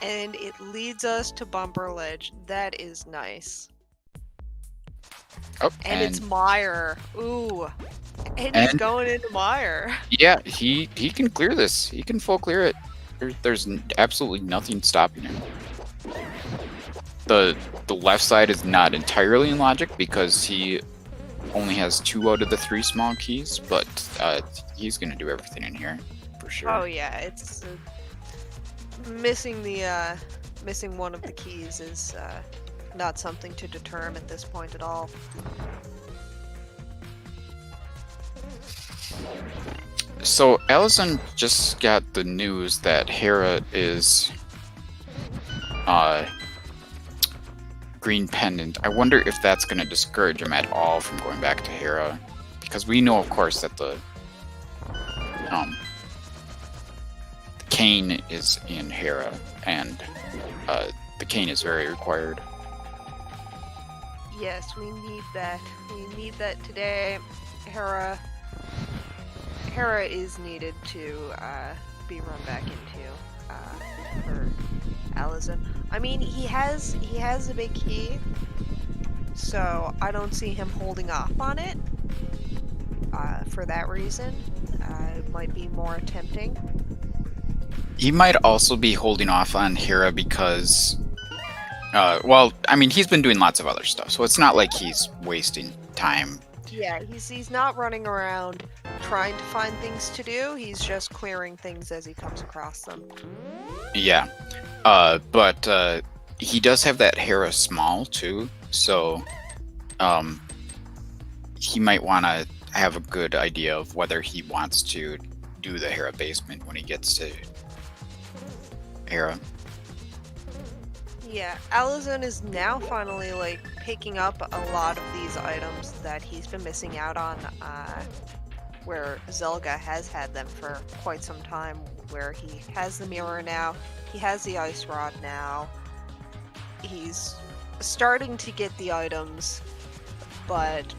And it leads us to Bumper Ledge. That is nice. Oh, And it's Mire. Ooh. And he's going into Mire. Yeah, he can clear this. He can full clear it. There's absolutely nothing stopping him. The left side is not entirely in logic because he only has 2 out of the 3 small keys, but he's gonna do everything in here for sure. Oh yeah, it's missing one of the keys is not something to deter him at this point at all. So Alaszun just got the news that Hera is green pendant. I wonder if that's going to discourage him at all from going back to Hera, because we know, of course, that the cane is in Hera, and the cane is very required. Yes, we need that. We need that today. Hera is needed to be run back into for Alaszun. I mean, he has a big key, so I don't see him holding off on it. For that reason, it might be more tempting. He might also be holding off on Hera because, well, I mean, he's been doing lots of other stuff, so it's not like he's wasting time. Yeah, he's not running around trying to find things to do. He's just clearing things as he comes across them. Yeah, but he does have that Hera small too, so he might want to have a good idea of whether he wants to do the Hera basement when he gets to Hera. Yeah, Alaszun is now finally like picking up a lot of these items that he's been missing out on, where Zelda has had them for quite some time, where he has the mirror now, he has the ice rod now, he's starting to get the items, but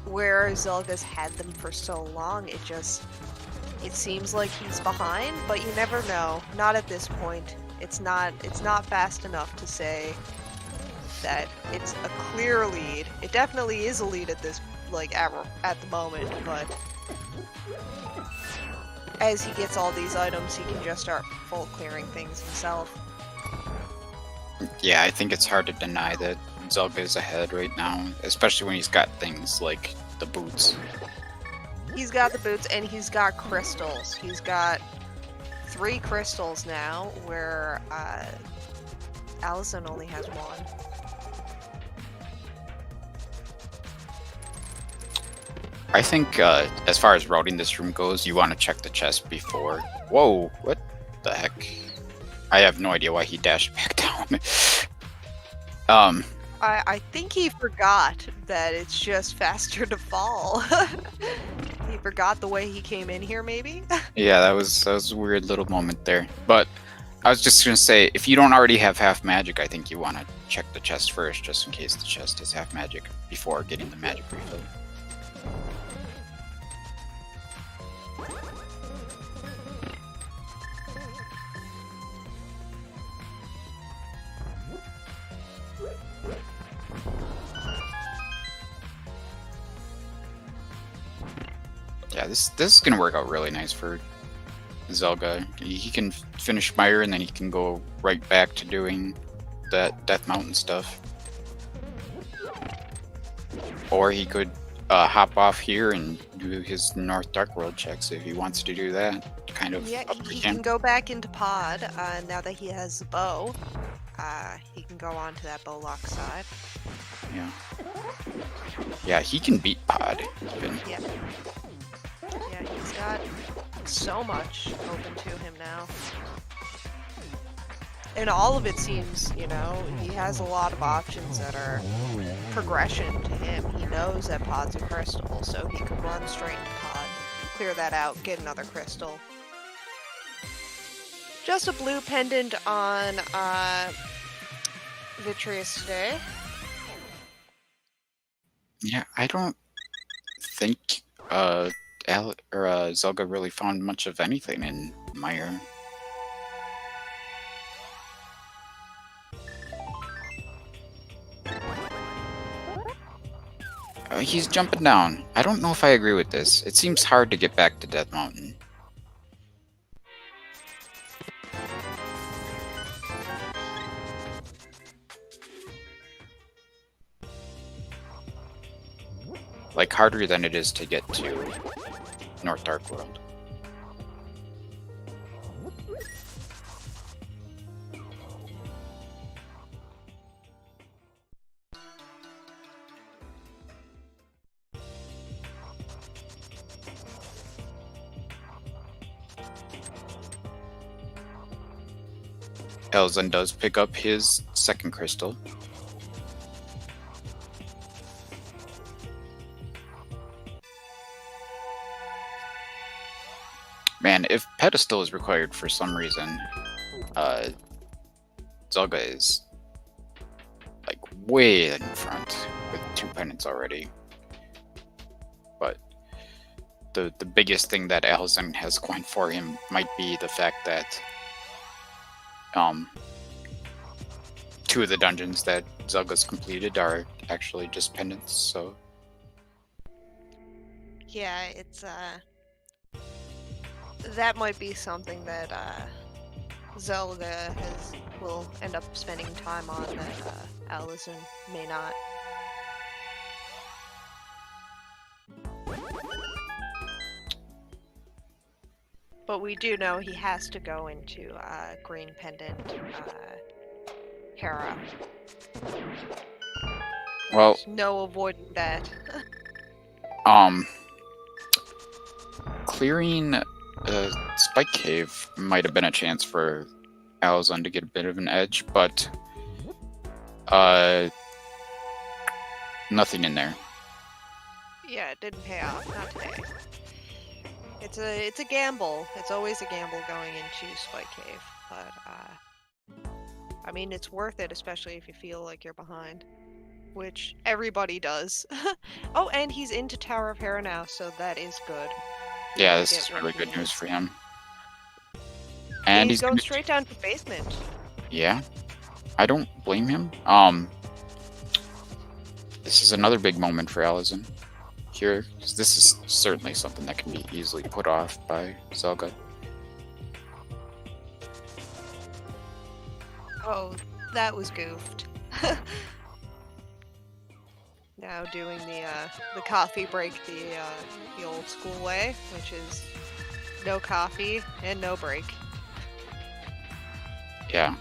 where Zelda's had them for so long, it seems like he's behind, but you never know. Not at this point. It's not fast enough to say that it's a clear lead. It definitely is a lead at this, at the moment, but as he gets all these items, he can just start full clearing things himself. Yeah, I think it's hard to deny that Zelda is ahead right now, especially when he's got things like the boots. He's got the boots and he's got crystals. He's got 3 crystals now, where Alaszun only has 1. I think as far as routing this room goes, you want to check the chest before. Whoa, what the heck? I have no idea why he dashed back down. I think he forgot that it's just faster to fall. He forgot the way he came in here, maybe? Yeah, that was a weird little moment there. But I was just gonna say, if you don't already have half magic, I think you want to check the chest first, just in case the chest is half magic, before getting the magic refill. Yeah, this is gonna work out really nice for Zelda. He can finish Fire, and then he can go right back to doing that Death Mountain stuff. Or he could hop off here and do his North Dark World checks if he wants to do that. Kind of Yeah, up to he him. can go back into pod now that he has the bow. He can go on to that bow lock side. Yeah. Yeah, he can beat Pod. Even. Yeah. Yeah, he's got so much open to him now. And all of it seems, you know, he has a lot of options that are progression to him. He knows that Pod's a crystal, so he can run straight into Pod, clear that out, get another crystal. Just a blue pendant on Vitreous today. Yeah, I don't think Zelda really found much of anything in Meyer. He's jumping down. I don't know if I agree with this. It seems hard to get back to Death Mountain. Like, harder than it is to get to North Dark World. Alaszun does pick up his second crystal. Man, if pedestal is required for some reason, Zelda is like way in front with 2 pendants already. But the biggest thing that Alaszun has going for him might be the fact that 2 of the dungeons that Zelda's completed are actually just pendants, so Yeah, it's that might be something that Zelda will end up spending time on that Alaszun may not. But we do know he has to go into Green Pendant Hera. well, There's no avoiding that. clearing Spike Cave might have been a chance for Alaszun to get a bit of an edge, but nothing in there. Yeah, it didn't pay off. Not today. It's a gamble. It's always a gamble going into Spike Cave, but I mean it's worth it, especially if you feel like you're behind, which everybody does. Oh, and he's into Tower of Hera now, so that is good. Yeah, He'll this get is what really he good news needs. for him. And he's going gonna- straight down to basement. Yeah, I don't blame him. This is another big moment for Alaszun here, because this is certainly something that can be easily put off by Zelda. Oh, that was goofed. Now doing the coffee break the old school way, which is no coffee and no break. Yeah.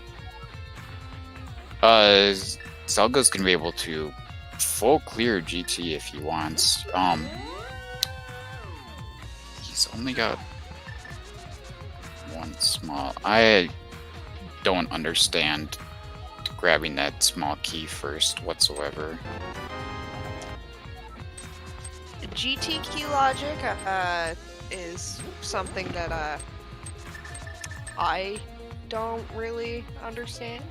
Zelda's gonna be able to full clear GT if he wants. He's only got one small. I don't understand grabbing that small key first whatsoever. GT key logic is something that I don't really understand.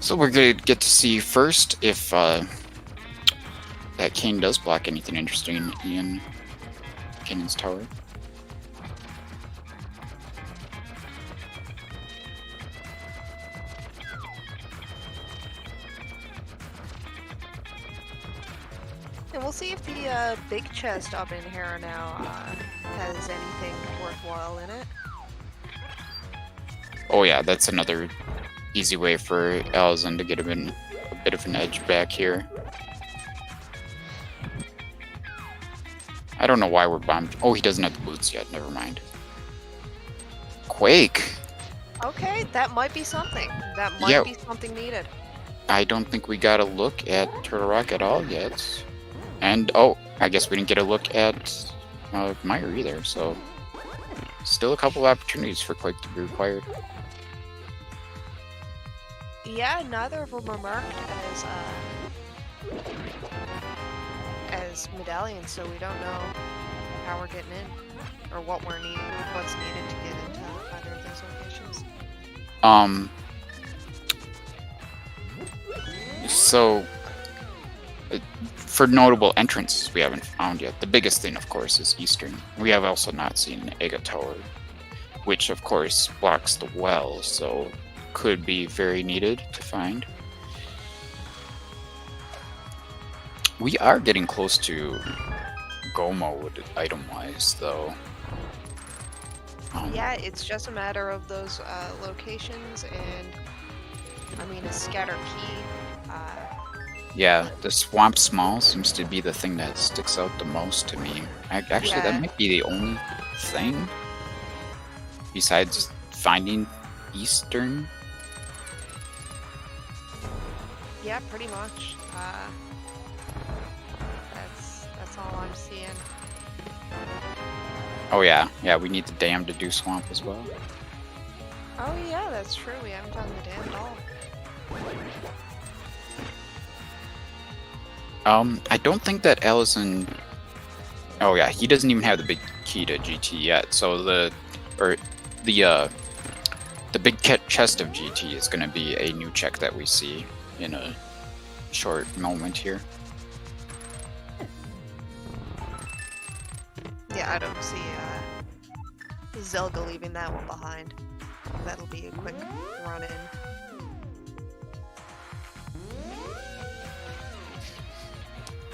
So we're gonna get to see first if that cane does block anything interesting in Cannon's Tower. see if the big chest up in here now has anything worthwhile in it. Oh yeah, that's another easy way for Alaszun to get a bit of an edge back here. I don't know why we're bombed. Oh, he doesn't have the boots yet. Never mind. Quake. Okay, that might be something. That might be something needed. I don't think we got a look at Turtle Rock at all yet. And, oh, I guess we didn't get a look at Meyer either, so... Still a couple of opportunities for Quake to be required. Yeah, neither of them are marked as medallions, so we don't know how we're getting in, or what's needed to get into either of those locations. So, for notable entrances we haven't found yet, the biggest thing, of course, is Eastern. We have also not seen Ega Tower, which, of course, blocks the well, so could be very needed to find. We are getting close to go mode item-wise, though. Yeah, it's just a matter of those locations, and I mean a scatter key. Yeah, the Swamp Small seems to be the thing that sticks out the most to me. Actually, that might be the only thing besides finding Eastern. Yeah, pretty much. That's all I'm seeing. Oh yeah, we need the dam to do Swamp as well. Oh yeah, that's true. We haven't done the dam at all. I don't think that Alaszun... Oh yeah, he doesn't even have the big key to GT yet, so the big chest of GT is going to be a new check that we see in a short moment here. Yeah, I don't see Zelda leaving that one behind. That'll be a quick run in.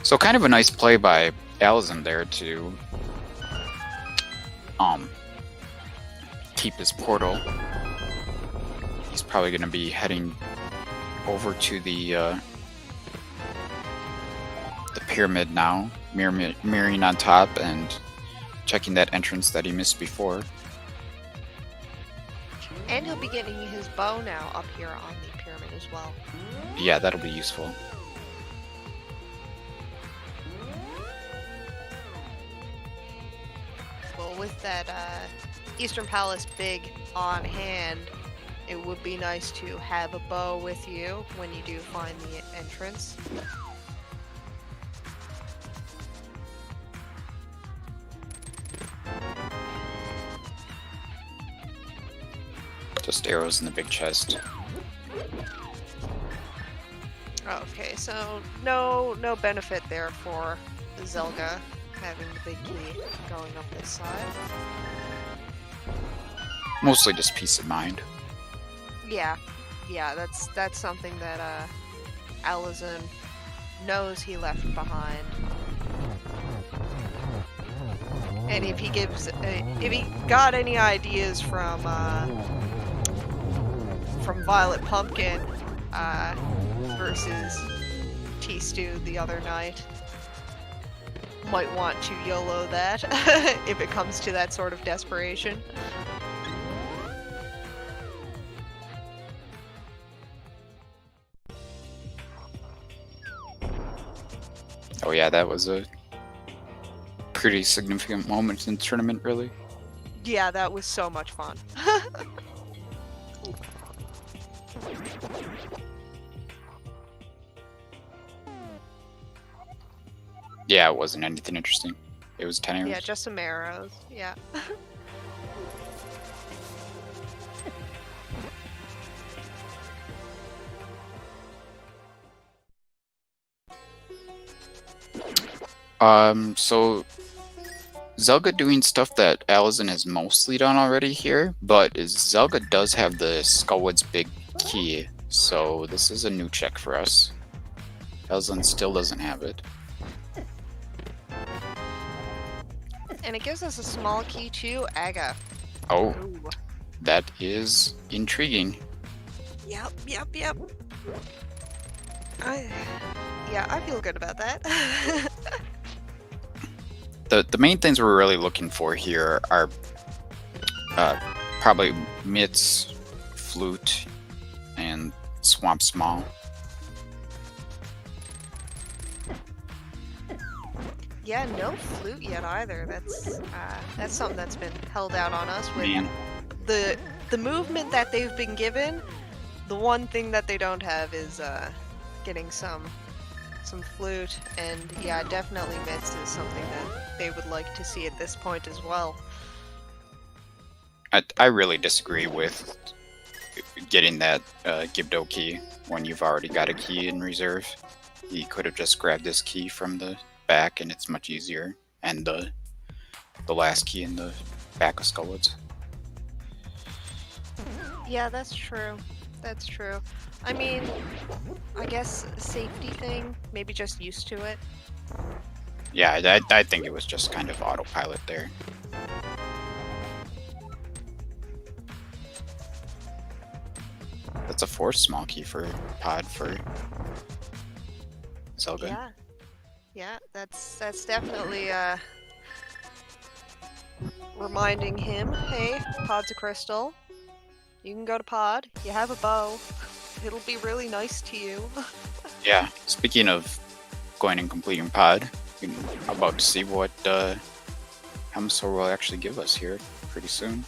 So kind of a nice play by Alaszun there to keep his portal. He's probably going to be heading over to the pyramid now, mirroring on top and checking that entrance that he missed before. And he'll be getting his bow now up here on the pyramid as well. Yeah, that'll be useful. Well, with that Eastern Palace big on hand, it would be nice to have a bow with you when you do find the entrance. Just arrows in the big chest. Okay, so no benefit there for Zelda having the big key going up this side. Mostly just peace of mind. Yeah, that's something that Alaszun knows he left behind. And if he got any ideas from Violet Pumpkin versus T-Stew the other night, might want to YOLO that if it comes to that sort of desperation. Oh yeah, that was a pretty significant moment in the tournament, really. Yeah, that was so much fun. Yeah, it wasn't anything interesting. It was 10 arrows. Yeah, just some arrows. Yeah. So Zelda doing stuff that Alaszun has mostly done already here, but Zelda does have the Skullwood's big key, so this is a new check for us. Alaszun still doesn't have it. And it gives us a small key to Aga. Oh, Ooh. that is intriguing. Yep. I feel good about that. The main things we're really looking for here are probably mitts, flute, and swamp small. Yeah, no flute yet either. That's something that's been held out on us with Man, the movement that they've been given. The one thing that they don't have is getting some flute, and yeah, definitely mitts is something that they would like to see at this point as well. I really disagree with getting that Gibdo key when you've already got a key in reserve. He could have just grabbed this key from the back, and it's much easier. And the last key in the back of Skullwoods. Yeah, that's true. That's true. I mean, I guess a safety thing, maybe just used to it. Yeah, I think it was just kind of autopilot there. That's a fourth small key for pod for Zelda. Yeah, that's definitely reminding him, hey, pod's a crystal. You can go to pod. You have a bow. It'll be really nice to you. Yeah, speaking of going and completing pod, we're about to see what Hemsor will actually give us here pretty soon.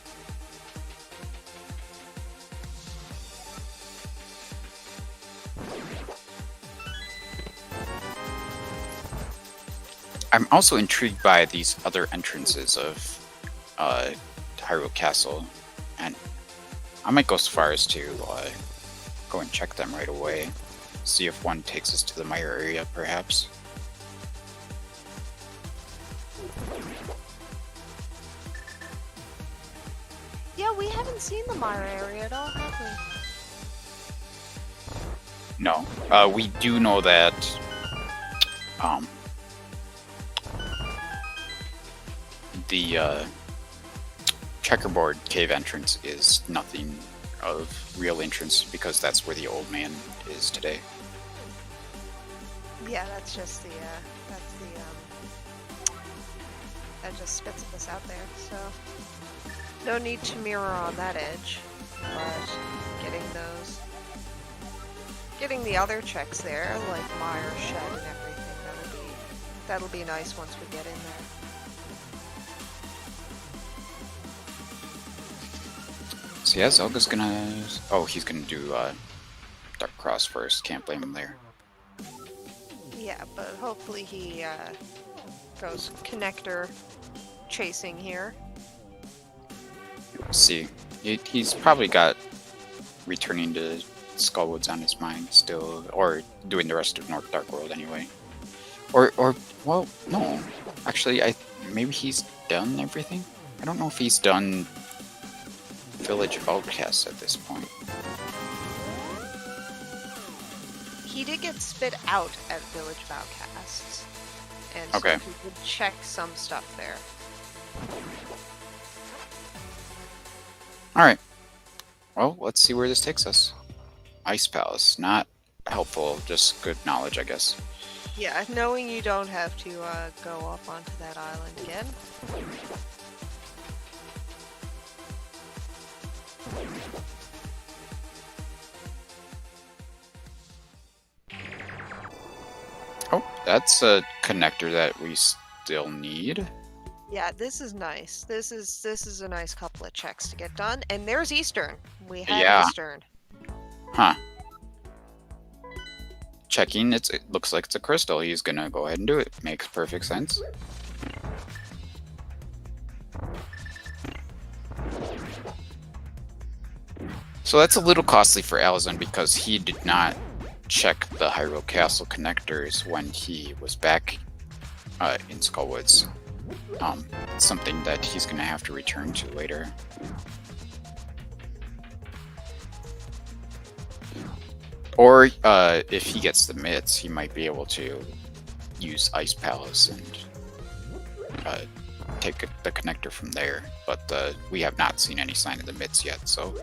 I'm also intrigued by these other entrances of Hyrule Castle, and I might go so far as to go and check them right away. See if one takes us to the Mire area, perhaps. Yeah, we haven't seen the Mire area at all, have we? No. We do know that the checkerboard cave entrance is nothing of real entrance because that's where the old man is today. Yeah, that's just that just spits us out there, so no need to mirror on that edge, but getting the other checks there, like Mire, Shed, and everything, that'll be nice once we get in there. So yeah, Zelga's gonna... Oh, he's gonna do Dark Cross first. Can't blame him there. Yeah, but hopefully he goes connector chasing here. Let's see. He's probably got returning to Skullwoods on his mind still, or doing the rest of North Dark World anyway. Or well, no. Actually, maybe he's done everything? I don't know if he's done Village of Outcasts at this point. He did get spit out at Village of Outcasts, and Okay. so he could check some stuff there. Alright. Well, let's see where this takes us. Ice Palace. Not helpful, just good knowledge, I guess. Yeah, knowing you don't have to go up onto that island again. Oh, that's a connector that we still need. Yeah, this is nice. This is a nice couple of checks to get done. And there's Eastern. We have Yeah. Eastern. Huh. Checking, it looks like it's a crystal. He's gonna go ahead and do it. Makes perfect sense. So that's a little costly for Alaszun because he did not check the Hyrule Castle connectors when he was back in Skullwoods. Something that he's gonna have to return to later. Or if he gets the mitts, he might be able to use Ice Palace and take the connector from there, but we have not seen any sign of the mitts yet, so...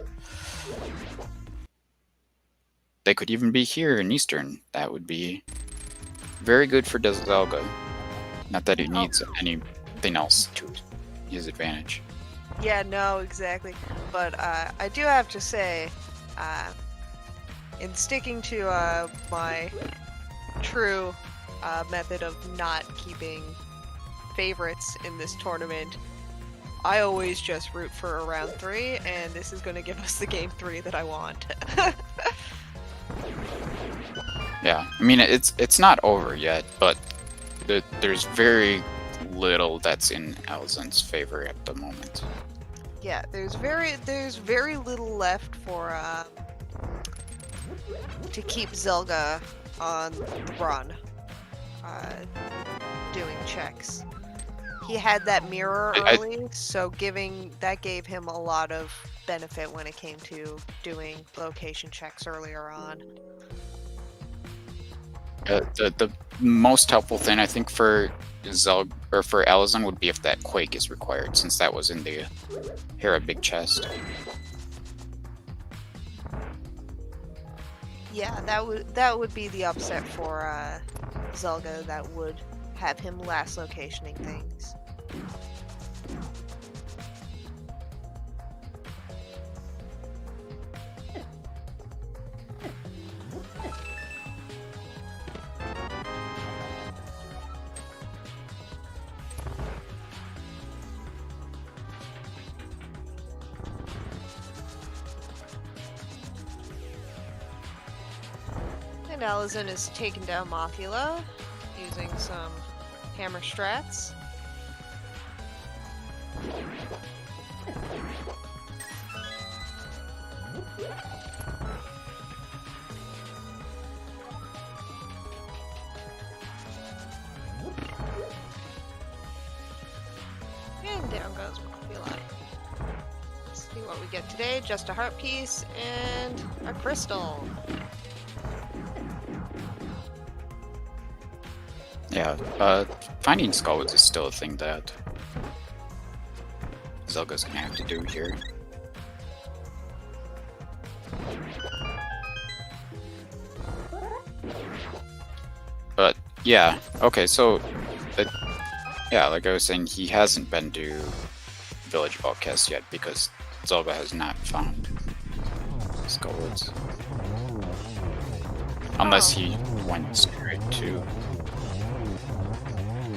They could even be here in Eastern. That would be very good for Zelda. Not that he needs anything else to his advantage. Yeah, no, exactly. But I do have to say, in sticking to my true method of not keeping favorites in this tournament, I always just root for a round 3, and this is going to give us the game 3 that I want. Yeah, I mean, it's not over yet, but there's very little that's in Alaszun's favor at the moment. Yeah, there's very little left for to keep Zelda on the run, doing checks. He had that mirror early, so that gave him a lot of benefit when it came to doing location checks earlier on. The most helpful thing I think for Zelda or for Alaszun would be if that quake is required, since that was in the Hera big chest. Yeah, that would be the upset for Zelda. That would have him last locationing things. And Alaszun is taking down Mothula using some hammer strats. And down goes Mothula. Let's see what we get today. Just a heart piece and a crystal. Yeah, finding Skullwoods is still a thing that Zelda's gonna have to do here. But, yeah, okay, so, yeah, like I was saying, he hasn't been to Village of Outcasts yet because Zelda has not found Skullwoods. Unless he went straight to...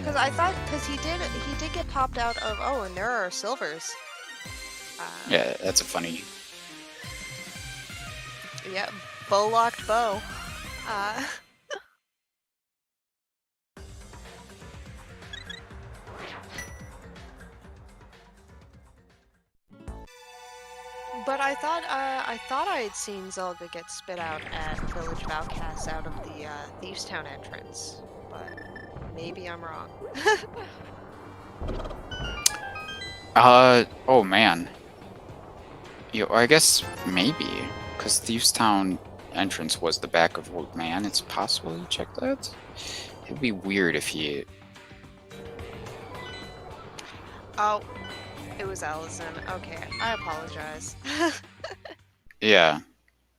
Because he did get popped out of, oh, and there are silvers. Yeah, that's a funny... Yeah, bow-locked bow. But I thought I had seen Zelda get spit out at Village of Outcasts out of the Thieves Town entrance, but maybe I'm wrong. Oh man. I guess maybe, because Thieves Town entrance was the back of Old Man. It's possible you check that. It'd be weird if he... Oh, it was Alaszun. Okay, I apologize. Yeah.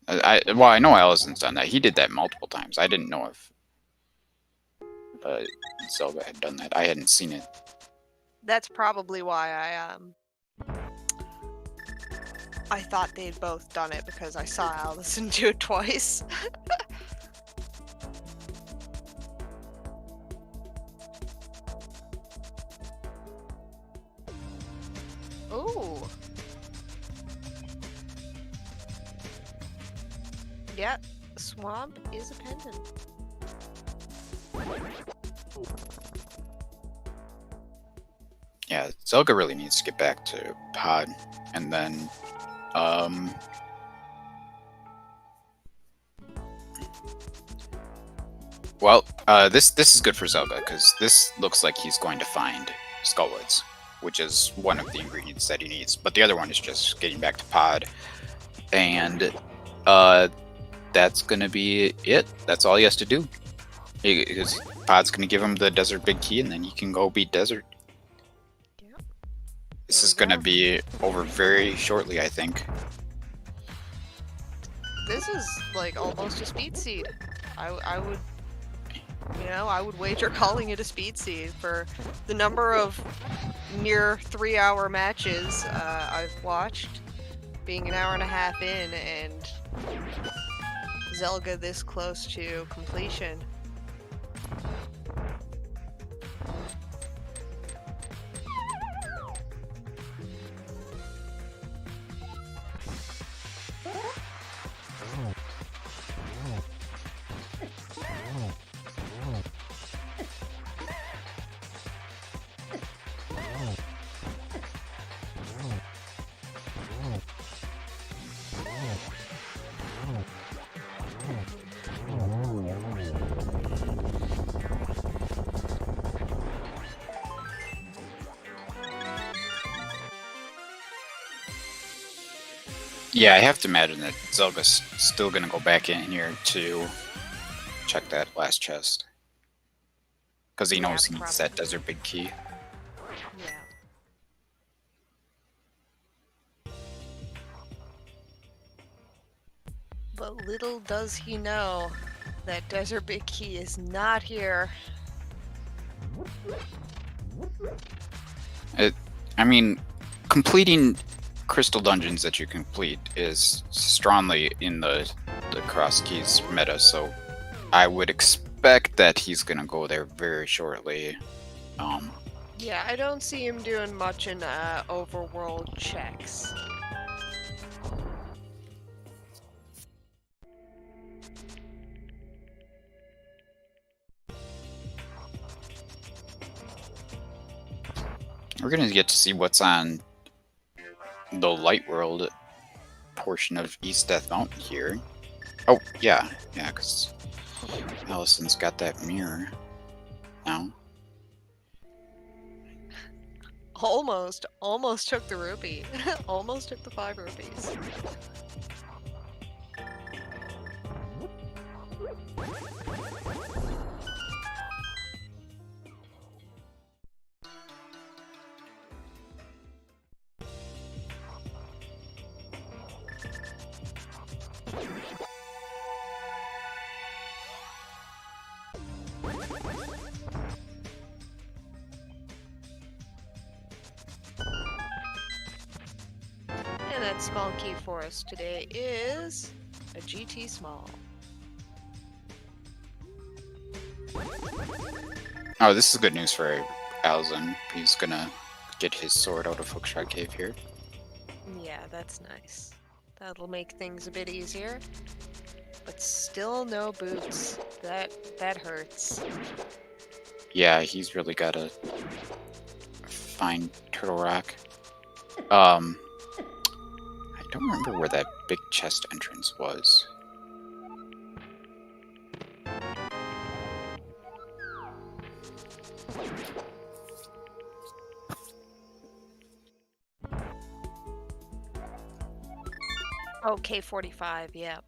Well, I know Alaszun's done that. He did that multiple times. I didn't know if Zelda had done that. I hadn't seen it. That's probably why I thought they'd both done it, because I saw Alaszun do it twice. Ooh. Yep, swamp is a pendant. Yeah, Zelda really needs to get back to Pod, and then, well, this is good for Zelda, because this looks like he's going to find Skullwoods, which is one of the ingredients that he needs. But the other one is just getting back to Pod, and that's gonna be it. That's all he has to do. Because Pod's gonna give him the Desert Big Key, and then he can go beat Desert. This Here is we gonna go. be over very shortly, I think. This is like almost a speed seed. I would, I would wager calling it a speed seed for the number of near 3-hour matches I've watched, being an hour and a half in, and Zelda this close to completion. Yeah, I have to imagine that Zelga's still gonna go back in here to check that last chest. Because he Yeah, knows he needs that probably. desert big key. Yeah. But little does he know that Desert Big Key is not here. I mean, completing crystal dungeons that you complete is strongly in the cross keys meta, so I would expect that he's gonna go there very shortly. Yeah, I don't see him doing much in overworld checks. We're gonna get to see what's on the light world portion of East Death Mountain here. Oh, yeah, because Alassun's got that mirror now. Almost took the rupee. Almost took the 5 rupees. And that small key for us today is a GT small. Oh, this is good news for Alaszun. He's gonna get his sword out of Hookshot Cave here. Yeah, that's nice. That'll make things a bit easier. But still no boots. That hurts. Yeah, he's really gotta find Turtle Rock. I don't remember where that big chest entrance was. Oh, K45, yeah.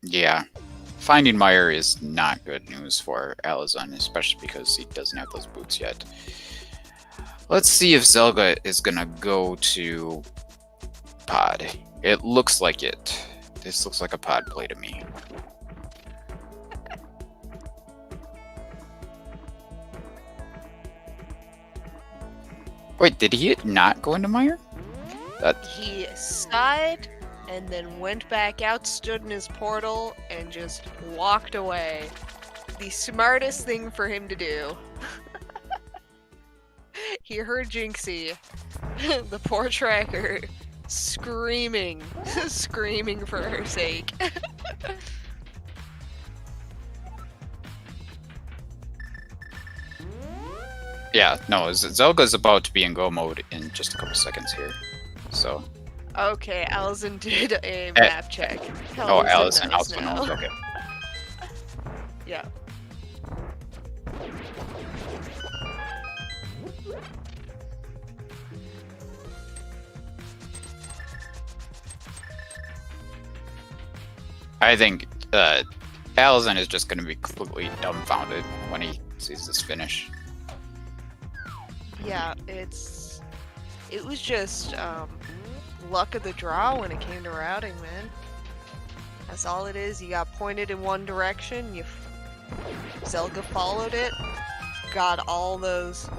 Yeah. Finding Meyer is not good news for Alaszun, especially because he doesn't have those boots yet. Let's see if Zelda is gonna go to pod. It looks like it. This looks like a pod play to me. Wait, did he not go into Meyer? He sighed and then went back out, stood in his portal, and just walked away. The smartest thing for him to do. He heard Jinxie, the poor tracker, screaming, screaming for her sake. Yeah, no, Zelga's about to be in go mode in just a couple seconds here. So. Okay, Alaszun did a map check. Oh, Alaszun knows also now. knows. Okay. Yeah. I think Alaszun is just going to be completely dumbfounded when he sees this finish. Yeah, it was just luck of the draw when it came to routing, man. That's all it is. You got pointed in one direction, Zelda followed it, got all those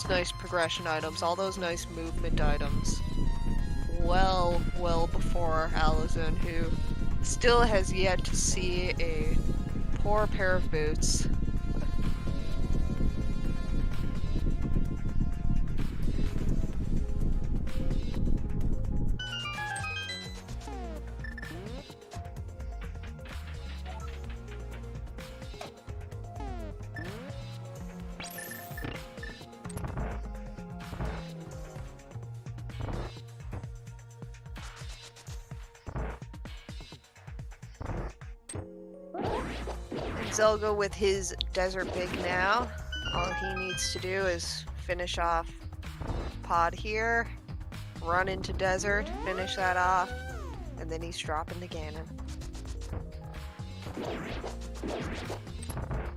nice progression items, all those nice movement items. Well before Alaszun, who still has yet to see a poor pair of boots. Zelda with his desert big now. All he needs to do is finish off pod here, run into desert, finish that off, and then he's dropping the Ganon.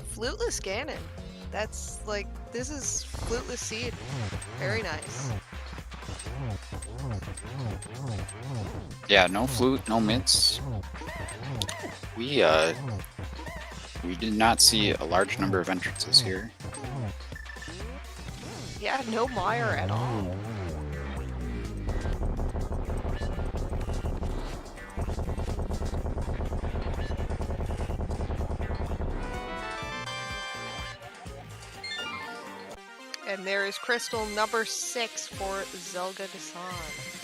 Fluteless Ganon. That's like, this is Fluteless Seed. Very nice. Yeah, no flute, no mitts. We did not see a large number of entrances here. Yeah, no mire at all. And there is crystal number 6 for ZelgaDissan.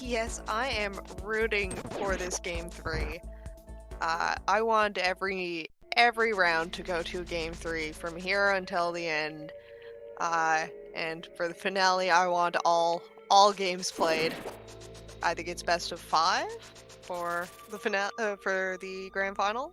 Yes, I am rooting for this game 3. I want every round to go to game 3 from here until the end. And for the finale, I want all games played. I think it's best of 5 for the for the grand final.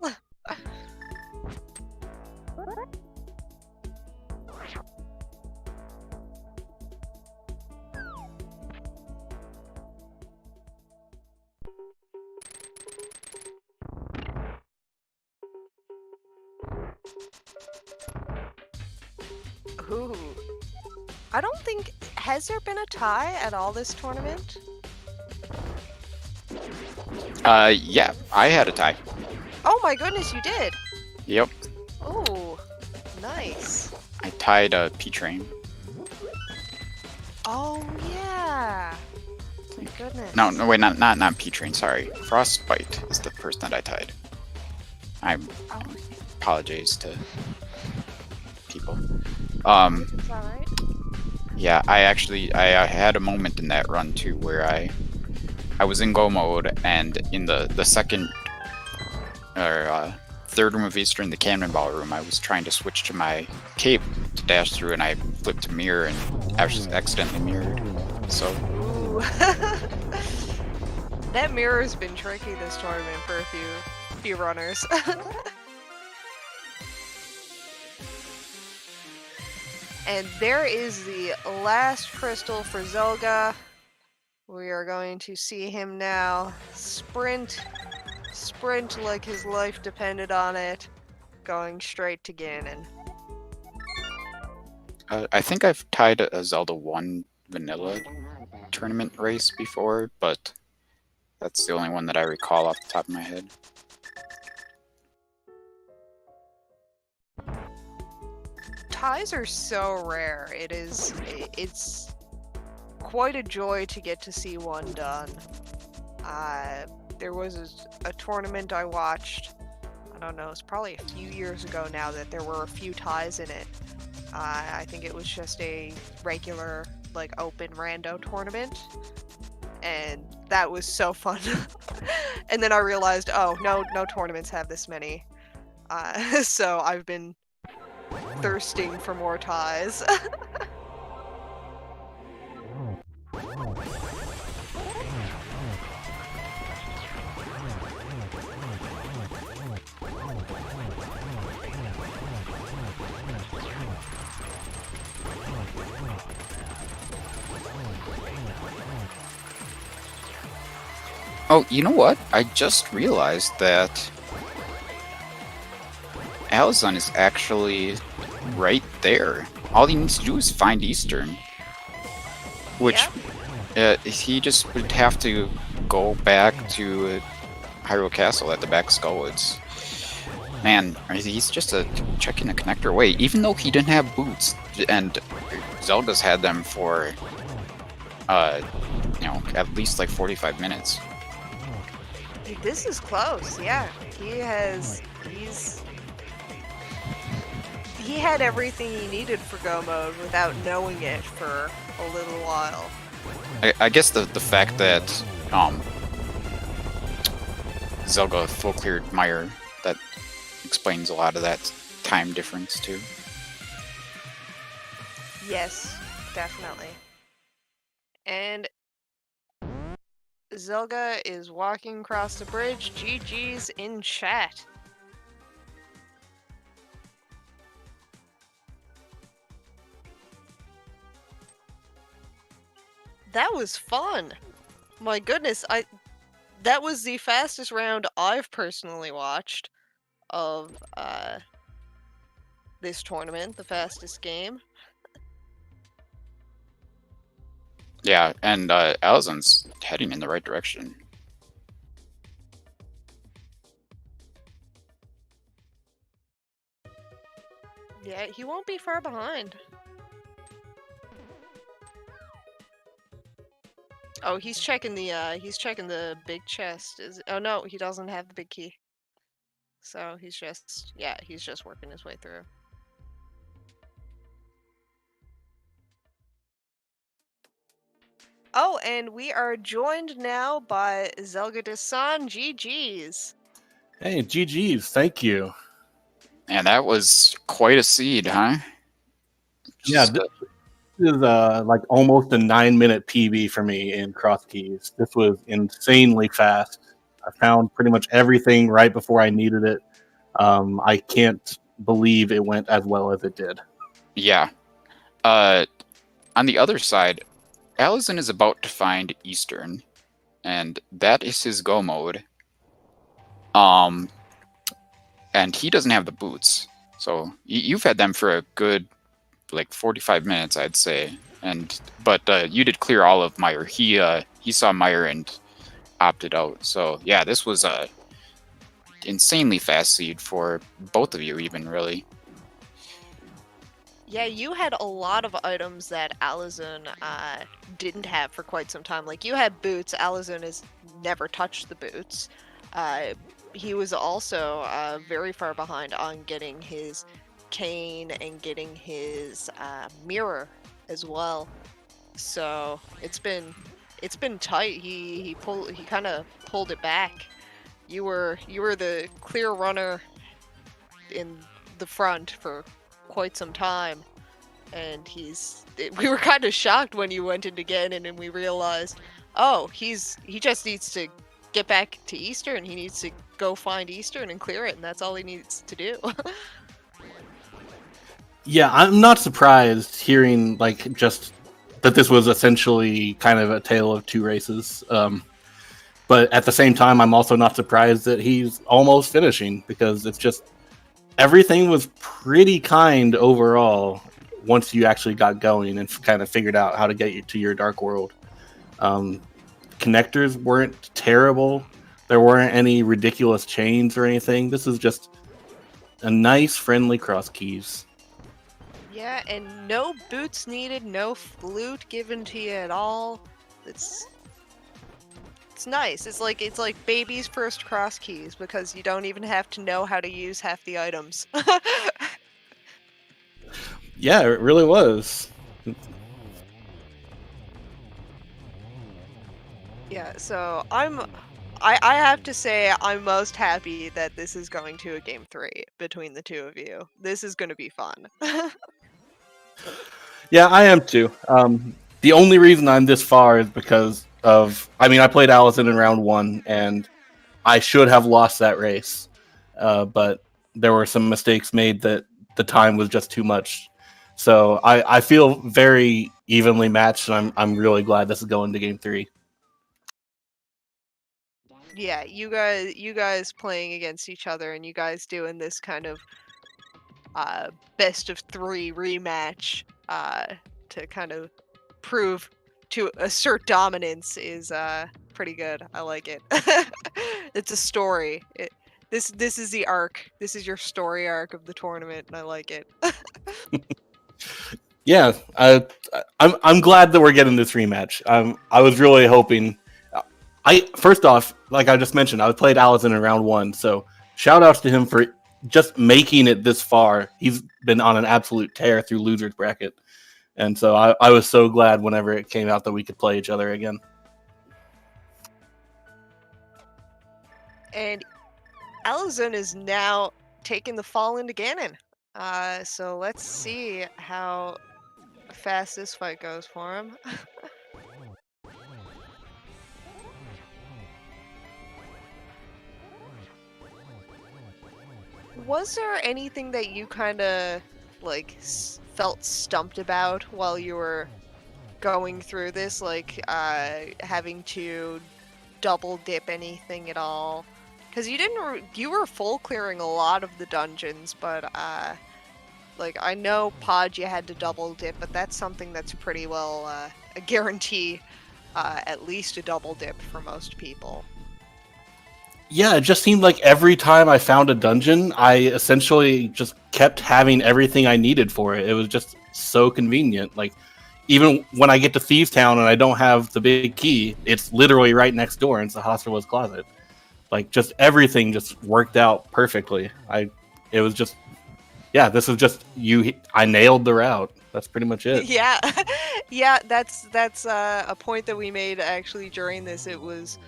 Ooh. I don't think... Has there been a tie at all this tournament? Yeah, I had a tie. Oh my goodness, you did! Yep. Oh, nice. I tied a P-Train. Oh, yeah. My goodness. No, wait, not P-Train, sorry. Frostbite is the person that I tied. I apologize to people. It's alright. Yeah, I had a moment in that run too where I was in go mode, and in the second or third room of Eastern, the Cannonball room, I was trying to switch to my cape to dash through, and I flipped to mirror and actually accidentally mirrored. So. Ooh. That mirror's been tricky this tournament for a few runners. And there is the last crystal for Zelda. We are going to see him now sprint like his life depended on it, going straight to Ganon. I think I've tied a Zelda 1 vanilla tournament race before, but that's the only one that I recall off the top of my head. Ties are so rare. It's quite a joy to get to see one done. There was a tournament I watched, I don't know, it's probably a few years ago now, that there were a few ties in it. I think it was just a regular, like, open rando tournament, and that was so fun. And then I realized, oh, no tournaments have this many. So I've been thirsting for more ties. Oh, you know what? I just realized that Alaszun is actually right there. All he needs to do is find Eastern. Which, he just would have to go back to Hyrule Castle at the back of Skullwoods. Man, he's just checking a connector away, even though he didn't have boots, and Zelda's had them for, at least like 45 minutes. This is close, yeah. He had everything he needed for Go Mode without knowing it for a little while. I guess the fact that Zelda full cleared Meyer, that explains a lot of that time difference too. Yes, definitely. And Zelda is walking across the bridge. GG's in chat. That was fun. My goodness, that was the fastest round I've personally watched of this tournament, the fastest game. Yeah, and Alaszun's heading in the right direction. Yeah, he won't be far behind. Oh, he's checking the big chest. Oh no, he doesn't have the big key. So he's just working his way through. Oh, and we are joined now by ZelgaDissan. GG's. Hey, GG's, thank you. And that was quite a seed, huh? Yeah, this is like almost a 9-minute PB for me in Crosskeys. This was insanely fast. I found pretty much everything right before I needed it. I can't believe it went as well as it did. Yeah. On the other side, Alaszun is about to find Eastern, and that is his go mode. And he doesn't have the boots, so you've had them for a good, like 45 minutes, I'd say. But you did clear all of Meyer. He saw Meyer and opted out. So yeah, this was a insanely fast seed for both of you, even really. Yeah, you had a lot of items that Alaszun didn't have for quite some time. Like, you had boots. Alaszun has never touched the boots. He was also very far behind on getting his cane and getting his mirror as well. So it's been tight. He kind of pulled it back. You were the clear runner in the front for quite some time, and we were kind of shocked when you went in again, and then we realized, oh, he just needs to get back to Eastern. He needs to go find Eastern and clear it, and that's all he needs to do. Yeah, I'm not surprised hearing like just that this was essentially kind of a tale of two races. But at the same time, I'm also not surprised that he's almost finishing, because it's just everything was pretty kind overall once you actually got going and kind of figured out how to get you to your Dark World. Connectors weren't terrible. There weren't any ridiculous chains or anything. This is just a nice, friendly Crosskeys. Yeah, and no boots needed, no flute given to you at all. It's nice. It's like baby's first Crosskeys, because you don't even have to know how to use half the items. Yeah, it really was. Yeah, so I'm I have to say I'm most happy that this is going to a game 3 between the two of you. This is going to be fun. Yeah, I am too. The only reason I'm this far is because of, I mean, I played Alaszun in round 1, and I should have lost that race, but there were some mistakes made that the time was just too much. So I feel very evenly matched, and I'm really glad this is going to game 3. Yeah, you guys playing against each other and you guys doing this kind of best of 3 rematch to kind of prove to assert dominance is pretty good. I like it. It's a story. This is the arc. This is your story arc of the tournament, and I like it. Yeah, I'm glad that we're getting this rematch. I was really hoping. First off, like I just mentioned, I played Alaszun in round 1, so shout outs to him for just making it this far. He's been on an absolute tear through losers bracket, and so I was so glad whenever it came out that we could play each other again. And Alaszun is now taking the fall into Ganon. So let's see how fast this fight goes for him. Was there anything that you kind of like felt stumped about while you were going through this, like having to double dip anything at all? Because you were full clearing a lot of the dungeons, but like I know Pod you had to double dip, but that's something that's pretty well a guarantee, at least a double dip for most people. Yeah, it just seemed like every time I found a dungeon, I essentially just kept having everything I needed for it. It was just so convenient. Like, even when I get to Thieves Town and I don't have the big key, it's literally right next door. It's the Hospital's closet. Like, just everything just worked out perfectly. It was just, yeah, this is just you. I nailed the route. That's pretty much it. Yeah, yeah, that's a point that we made actually during this. It was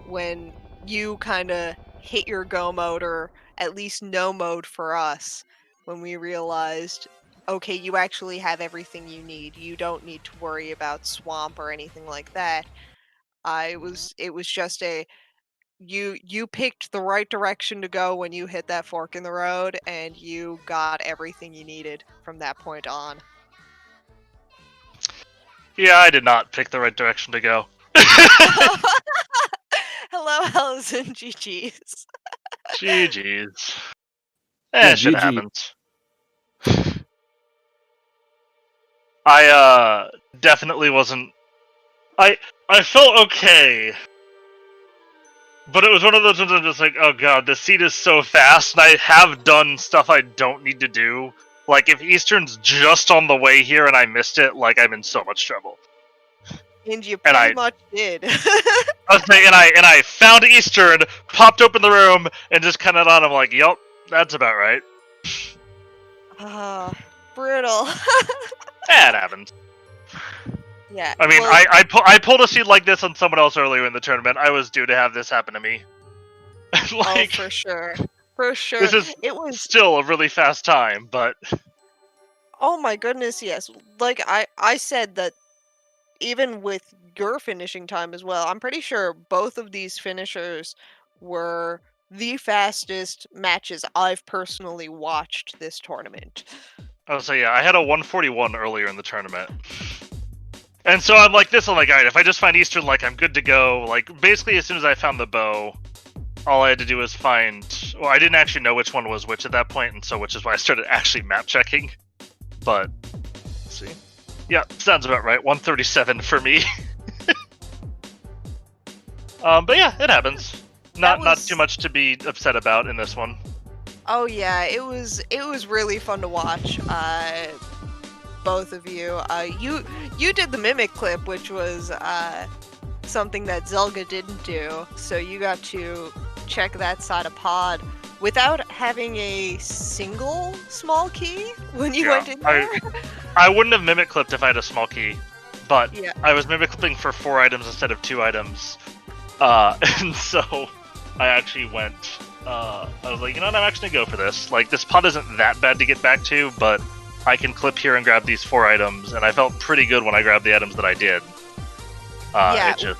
when you kind of hit your go mode, or at least no mode for us, when we realized, okay, you actually have everything you need. You don't need to worry about swamp or anything like that. It was just you picked the right direction to go when you hit that fork in the road, and you got everything you needed from that point on. Yeah, I did not pick the right direction to go. Hello, Alaszun, GG's. GG's. Yeah, Shit GG. happens. I definitely wasn't. I felt okay, but it was one of those ones I'm just like, oh god, the seed is so fast, and I have done stuff I don't need to do. Like, if Eastern's just on the way here and I missed it, like, I'm in so much trouble. And you pretty much did. I was saying, and I found Eastern, popped open the room, and just kind of on. I'm like, yep, that's about right. Brutal. That happened. Yeah. I mean, well, I pulled a seed like this on someone else earlier in the tournament. I was due to have this happen to me. Like, oh, for sure. For sure. It was still a really fast time, but... Oh my goodness, yes. Like, I said that even with your finishing time as well, I'm pretty sure both of these finishers were the fastest matches I've personally watched this tournament. Oh, so yeah, I had a 141 earlier in the tournament. And so I'm like this, I'm like, alright, if I just find Eastern, like, I'm good to go. Like, basically, as soon as I found the bow, all I had to do was find... Well, I didn't actually know which one was which at that point, and so which is why I started actually map checking. But, let's see. Yeah, sounds about right. 137 for me. But yeah, it happens. Not too much to be upset about in this one. Oh yeah, it was really fun to watch. Both of you. You did the mimic clip, which was something that Zelda didn't do. So you got to check that side of Pod without having a single small key when you went in there. I wouldn't have mimic clipped if I had a small key, but yeah. I was mimic clipping for 4 items instead of 2 items. And so I actually went. I was like, you know what? I'm actually gonna go for this. Like, this pod isn't that bad to get back to, but I can clip here and grab these 4 items, and I felt pretty good when I grabbed the items that I did. Yeah. It just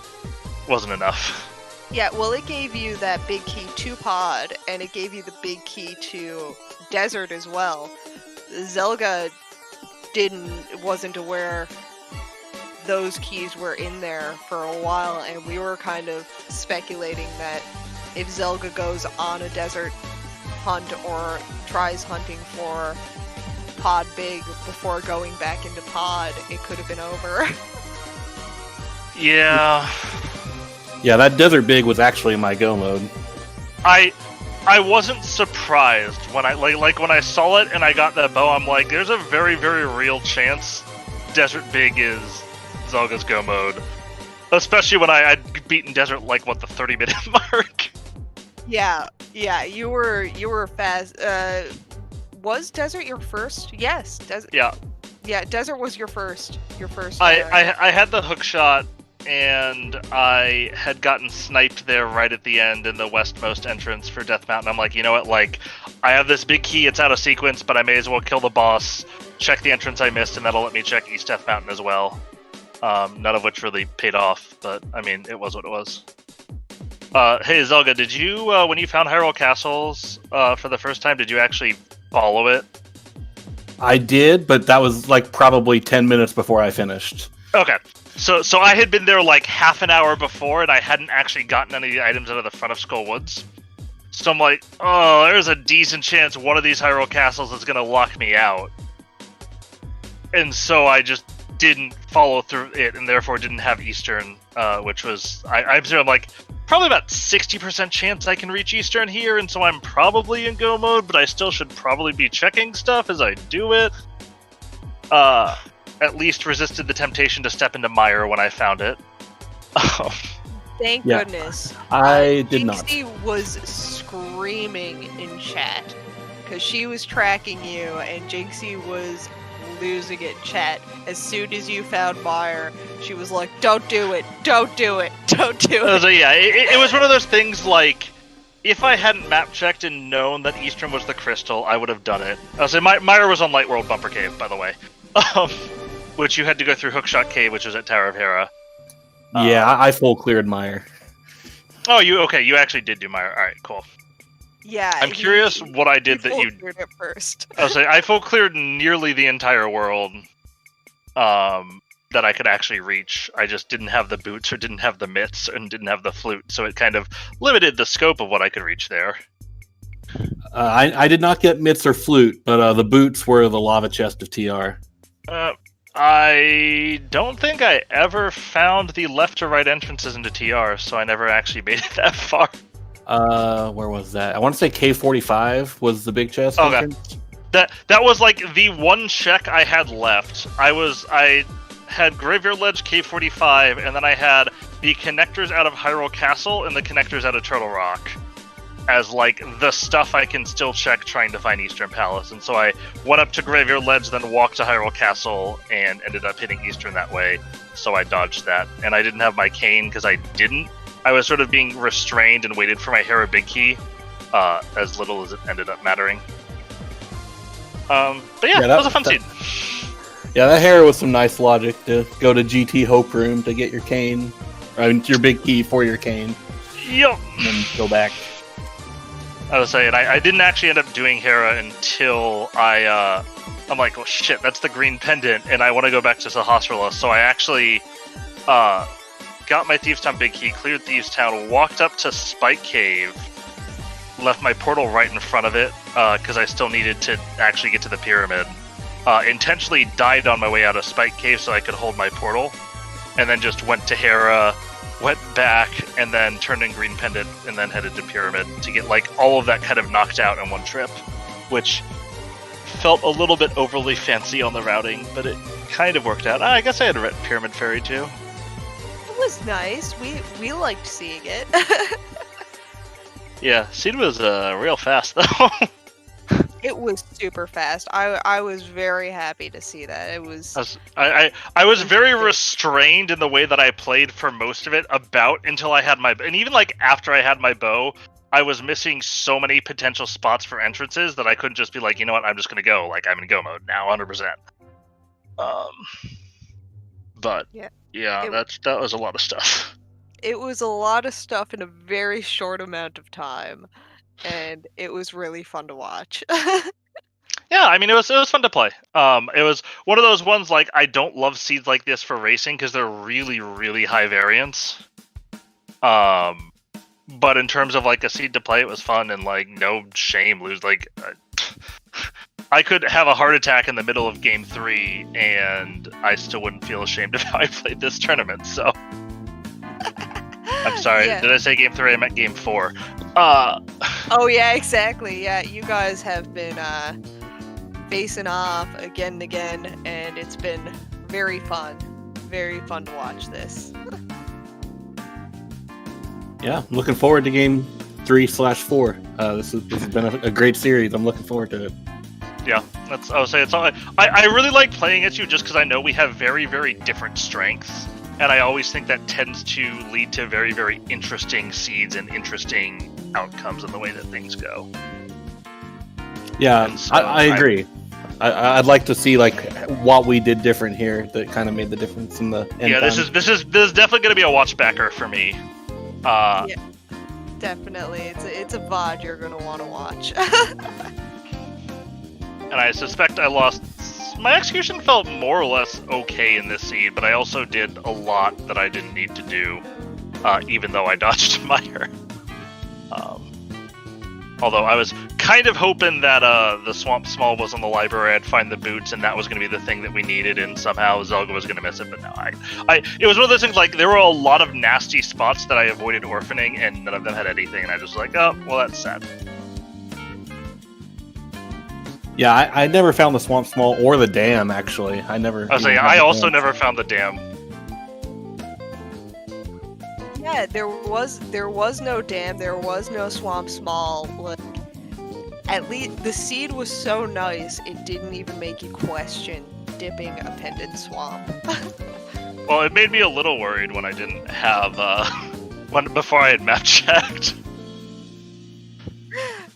wasn't enough. Yeah, well, it gave you that big key to pod, and it gave you the big key to desert as well. Zelga wasn't aware those keys were in there for a while, and we were kind of speculating that if Zelga goes on a desert hunt or tries hunting for pod big before going back into pod, it could have been over. Yeah. Yeah, that desert big was actually my go mode. I wasn't surprised when I like when I saw it and I got that bow. I'm like, there's a very, very real chance Desert Big is Zelga's go mode, especially when I'd beaten Desert like what the 30-minute mark. Yeah, you were fast. Was Desert your first? Yes, Desert. Yeah, Desert was your first. I had the hook shot, and I had gotten sniped there right at the end in the westmost entrance for Death Mountain. I'm like, you know what, like, I have this big key, it's out of sequence, but I may as well kill the boss, check the entrance I missed, and that'll let me check East Death Mountain as well. None of which really paid off, but, I mean, it was what it was. Hey, Zelga, did you, when you found Hyrule Castles for the first time, did you actually follow it? I did, but that was like probably 10 minutes before I finished. Okay. So I had been there like half an hour before, and I hadn't actually gotten any of the items out of the front of Skull Woods. So I'm like, oh, there's a decent chance one of these Hyrule Castles is going to lock me out. And so I just didn't follow through it, and therefore didn't have Eastern, which was... I'm like, probably about 60% chance I can reach Eastern here, and so I'm probably in go mode, but I still should probably be checking stuff as I do it. At least resisted the temptation to step into mire when I found it. Thank Yeah. goodness. I did not. Jinxie was screaming in chat because she was tracking you, and Jinxie was losing it in chat. As soon as you found mire, she was like, "Don't do it! Don't do it! Don't do it!" So yeah, it was one of those things like, if I hadn't map checked and known that Eastern was the crystal, I would have done it. I was Mire was on Light World Bumper Cave, by the way. Which you had to go through Hookshot Cave, which was at Tower of Hera. Yeah, I full cleared mire. Oh, you actually did do Mire. Alright, cool. Yeah. I'm curious what I did that you... cleared it first. I full cleared nearly the entire world that I could actually reach. I just didn't have the boots, or didn't have the mitts, and didn't have the flute, so it kind of limited the scope of what I could reach there. I did not get mitts or flute, but the boots were the lava chest of TR. I don't think I ever found the left or right entrances into TR, so I never actually made it that far. Where was that? I want to say K45 was the big chest. Okay. entrance. That was like the one check I had left. I had Graveyard Ledge K45, and then I had the connectors out of Hyrule Castle and the connectors out of Turtle Rock as like the stuff I can still check trying to find Eastern Palace. And so I went up to Graveyard Ledge, then walked to Hyrule Castle, and ended up hitting Eastern that way. So I dodged that. And I didn't have my cane because I didn't. I was sort of being restrained and waited for my Hera Big Key, as little as it ended up mattering. But yeah, that was a fun scene. Yeah, that Hera was some nice logic to go to GT Hope Room to get your cane, your big key for your cane. Yup. And then go back. I was saying, I didn't actually end up doing Hera until I'm like, oh shit, that's the green pendant, and I want to go back to Sahasrara. So I actually got my Thieves' Town Big Key, cleared Thieves' Town, walked up to Spike Cave, left my portal right in front of it, because I still needed to actually get to the pyramid. Intentionally died on my way out of Spike Cave so I could hold my portal, and then just went to Hera, went back, and then turned in Green Pendant, and then headed to Pyramid to get like all of that kind of knocked out in one trip, which felt a little bit overly fancy on the routing, but it kind of worked out. I guess I had a Pyramid Ferry too. It was nice. We liked seeing it. Yeah, Seed was real fast though. It was super fast. I was very happy to see that. It was. I was very restrained in the way that I played for most of it, about until I had my, and even like after I had my bow, I was missing so many potential spots for entrances that I couldn't just be like, you know what, I'm just gonna go. Like, I'm in go mode now, 100%. But yeah, that was a lot of stuff. It was a lot of stuff in a very short amount of time, and it was really fun to watch. Yeah, I mean, it was fun to play. It was one of those ones, like, I don't love seeds like this for racing because they're really, really high variance. But in terms of like a seed to play, it was fun, and like no shame lose. Like, I could have a heart attack in the middle of game 3, and I still wouldn't feel ashamed of how I played this tournament. So, I'm sorry. Yeah. Did I say game 3? I meant game 4. Oh yeah, exactly. Yeah, you guys have been facing off again and again, and it's been very fun. Very fun to watch this. Yeah, I'm looking forward to game 3/4. This has been a great series. I'm looking forward to it. Yeah, I would say it's all. I really like playing at you just because I know we have very, very different strengths, and I always think that tends to lead to very, very interesting seeds and interesting outcomes in the way that things go. Yeah, So I agree. I'd like to see like what we did different here that kind of made the difference in the end Yeah, this time. is definitely going to be a watch backer for me. Yeah, definitely. It's a VOD you're gonna want to watch. And I suspect I lost. My execution felt more or less okay in this seed, but I also did a lot that I didn't need to do, even though I dodged Meyer. Although I was kind of hoping that the Swamp Small was on the library, I'd find the boots, and that was going to be the thing that we needed, and somehow Zelda was going to miss it. But no, it was one of those things, like, there were a lot of nasty spots that I avoided orphaning, and none of them had anything, and I just was like, oh, well, that's sad. Yeah, I never found the Swamp Small or the dam, actually. I was saying, I also never found the dam. Yeah, there was no dam, there was no Swamp Small. Like, at least the seed was so nice, it didn't even make you question dipping a pendant swamp. Well, it made me a little worried when I didn't have before I had map checked.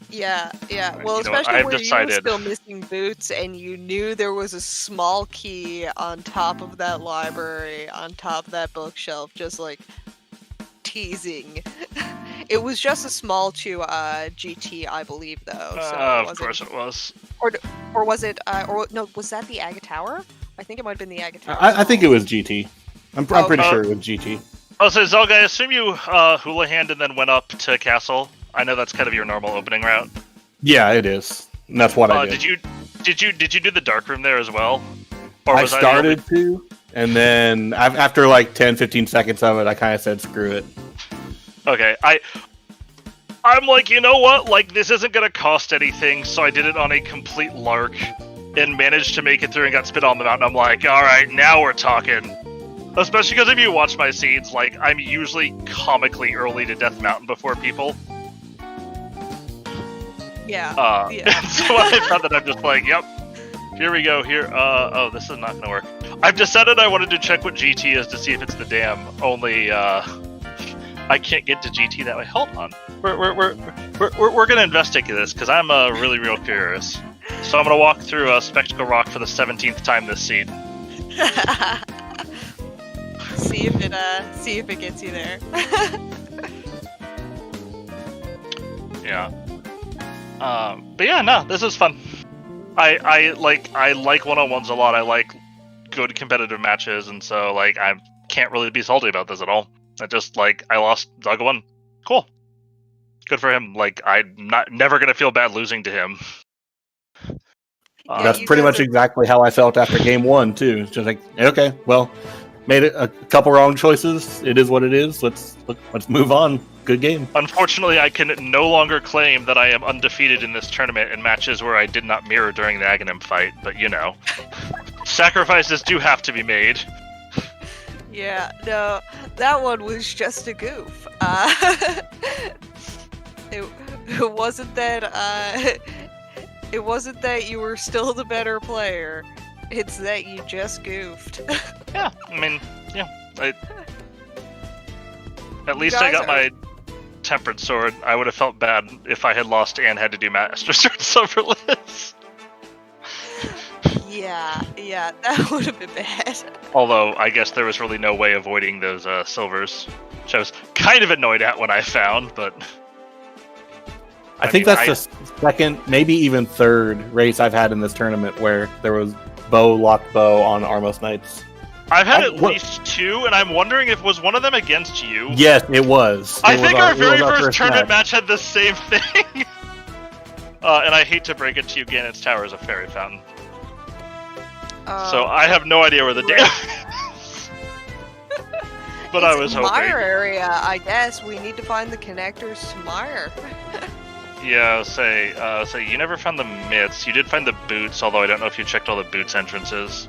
Yeah. Well, You know what, especially I've where decided- you were still missing boots, and you knew there was a small key on top of that library, on top of that bookshelf, just like teasing. It was just a small to GT, I believe, though. So Of course it was. Or was it? Or no? Was that the Aga Tower? I think it might have been the Aga Tower. I think it was GT. I'm pretty sure it was GT. Oh, so Zelga, I assume you hula hand and then went up to castle. I know that's kind of your normal opening route. Yeah, it is. And that's what I did. Did you do the dark room there as well? Or I was started to, and then after like 10-15 seconds of it, I kind of said, screw it. Okay, I'm like, you know what? Like, this isn't gonna cost anything, so I did it on a complete lark and managed to make it through and got spit on the mountain. I'm like, alright, now we're talking. Especially because if you watch my seeds, like, I'm usually comically early to Death Mountain before people. Yeah. And so I found that I'm just like, yep, here we go, here, oh, this is not gonna work. I've decided I wanted to check what GT is to see if it's the dam, only, I can't get to GT that way. Hold on. We're gonna investigate this, because I'm, really real curious. So I'm gonna walk through, Spectacle Rock for the 17th time this seed. See if it gets you there. Yeah. But yeah, no, this is fun. I like one-on-ones a lot. I like good competitive matches, and so like I can't really be salty about this at all. I lost Zelda 1. Cool. Good for him. Like, I'm never gonna feel bad losing to him. Yeah, That's you pretty guys much are- exactly how I felt after game 1 too. It's just like, okay, well, made it a couple wrong choices. It is what it is. Let's move on. Good game. Unfortunately, I can no longer claim that I am undefeated in this tournament in matches where I did not mirror during the Aghanim fight, but you know. Sacrifices do have to be made. Yeah, no, that one was just a goof. It wasn't that It wasn't that you were still the better player. It's that you just goofed. Yeah, I mean, yeah. At least guys I got my tempered sword. I would have felt bad if I had lost and had to do Master Sword Silverless. Yeah, that would have been bad. Although, I guess there was really no way avoiding those silvers, which I was kind of annoyed at when I found, but... I think that's the second, maybe even third race I've had in this tournament where there was locked bow on Armos Knights. I've had at least 2, and I'm wondering if was one of them against you? Yes, it was. I think our very first tournament match had the same thing. And I hate to break it to you, Ganon's Tower is a fairy fountain. So I have no idea where the damage is. But I was hoping. Smire area, I guess. We need to find the connectors to Smire. Yeah, say you never found the myths. You did find the boots, although I don't know if you checked all the boots entrances.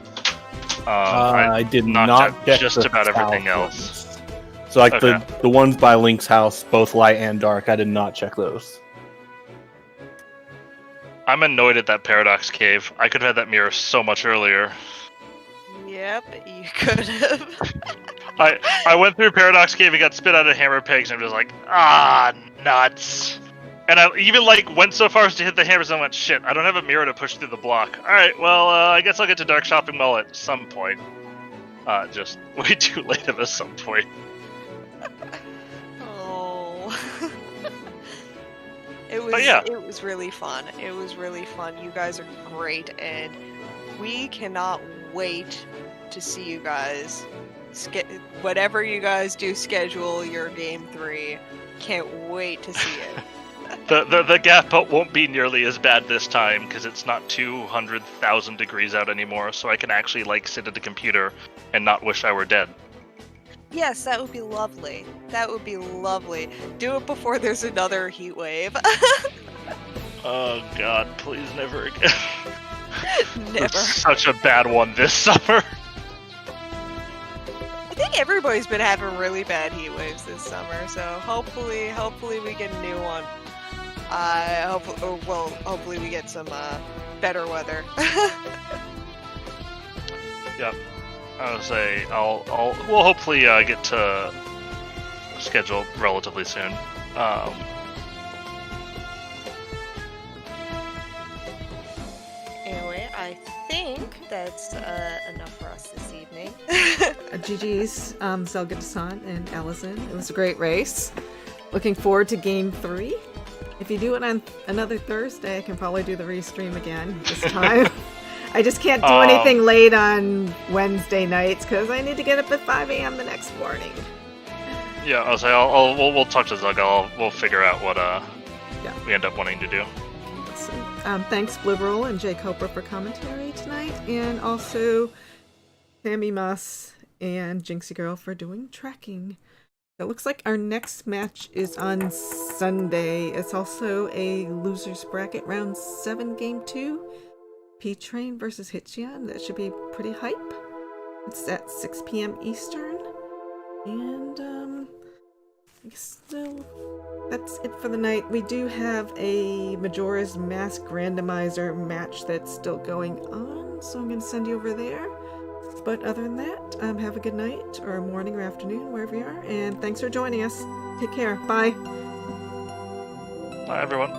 I did not check just about everything ones. else. So like Okay. the ones by Link's house, both light and dark, I did not check those. I'm annoyed at that Paradox Cave. I could have had that mirror so much earlier. Yep, you could have. I went through Paradox Cave and got spit out of hammer pegs, and I'm just like, nuts. And I even went so far as to hit the hammers and went, shit, I don't have a mirror to push through the block. Alright, well, I guess I'll get to Dark Shopping Mall at some point. Just way too late at some point. Oh. It was really fun. It was really fun. You guys are great, and we cannot wait to see you guys. Whatever you guys do, schedule your game 3. Can't wait to see it. The gap won't be nearly as bad this time because it's not 200,000 degrees out anymore, so I can actually sit at the computer and not wish I were dead. Yes, that would be lovely. That would be lovely. Do it before there's another heat wave. Oh god, please never again. Never. It's such a bad one this summer. I think everybody's been having really bad heat waves this summer, so hopefully we get a new one. Hopefully we get some better weather. Yep. I would say we'll hopefully get to schedule relatively soon. Anyway, I think that's enough for us this evening. GG's, ZelgaDissan and Alaszun. It was a great race. Looking forward to game 3. If you do it on another Thursday, I can probably do the restream again this time. I just can't do anything late on Wednesday nights because I need to get up at 5 a.m. the next morning. Yeah, I'll say we'll talk to Zelda. We'll figure out what we end up wanting to do. So, thanks Blibberl and Jay Coper for commentary tonight, and also Sammy Moss and Jinxie Girl for doing tracking. It looks like our next match is on Sunday. It's also a losers bracket round 7 game 2. P-Train versus Hitchian. That should be pretty hype. It's at 6 p.m. Eastern. And I guess that's it for the night. We do have a Majora's Mask randomizer match that's still going on, so I'm going to send you over there. But other than that, have a good night, or morning, or afternoon, wherever you are, and thanks for joining us. Take care. Bye. Bye, everyone.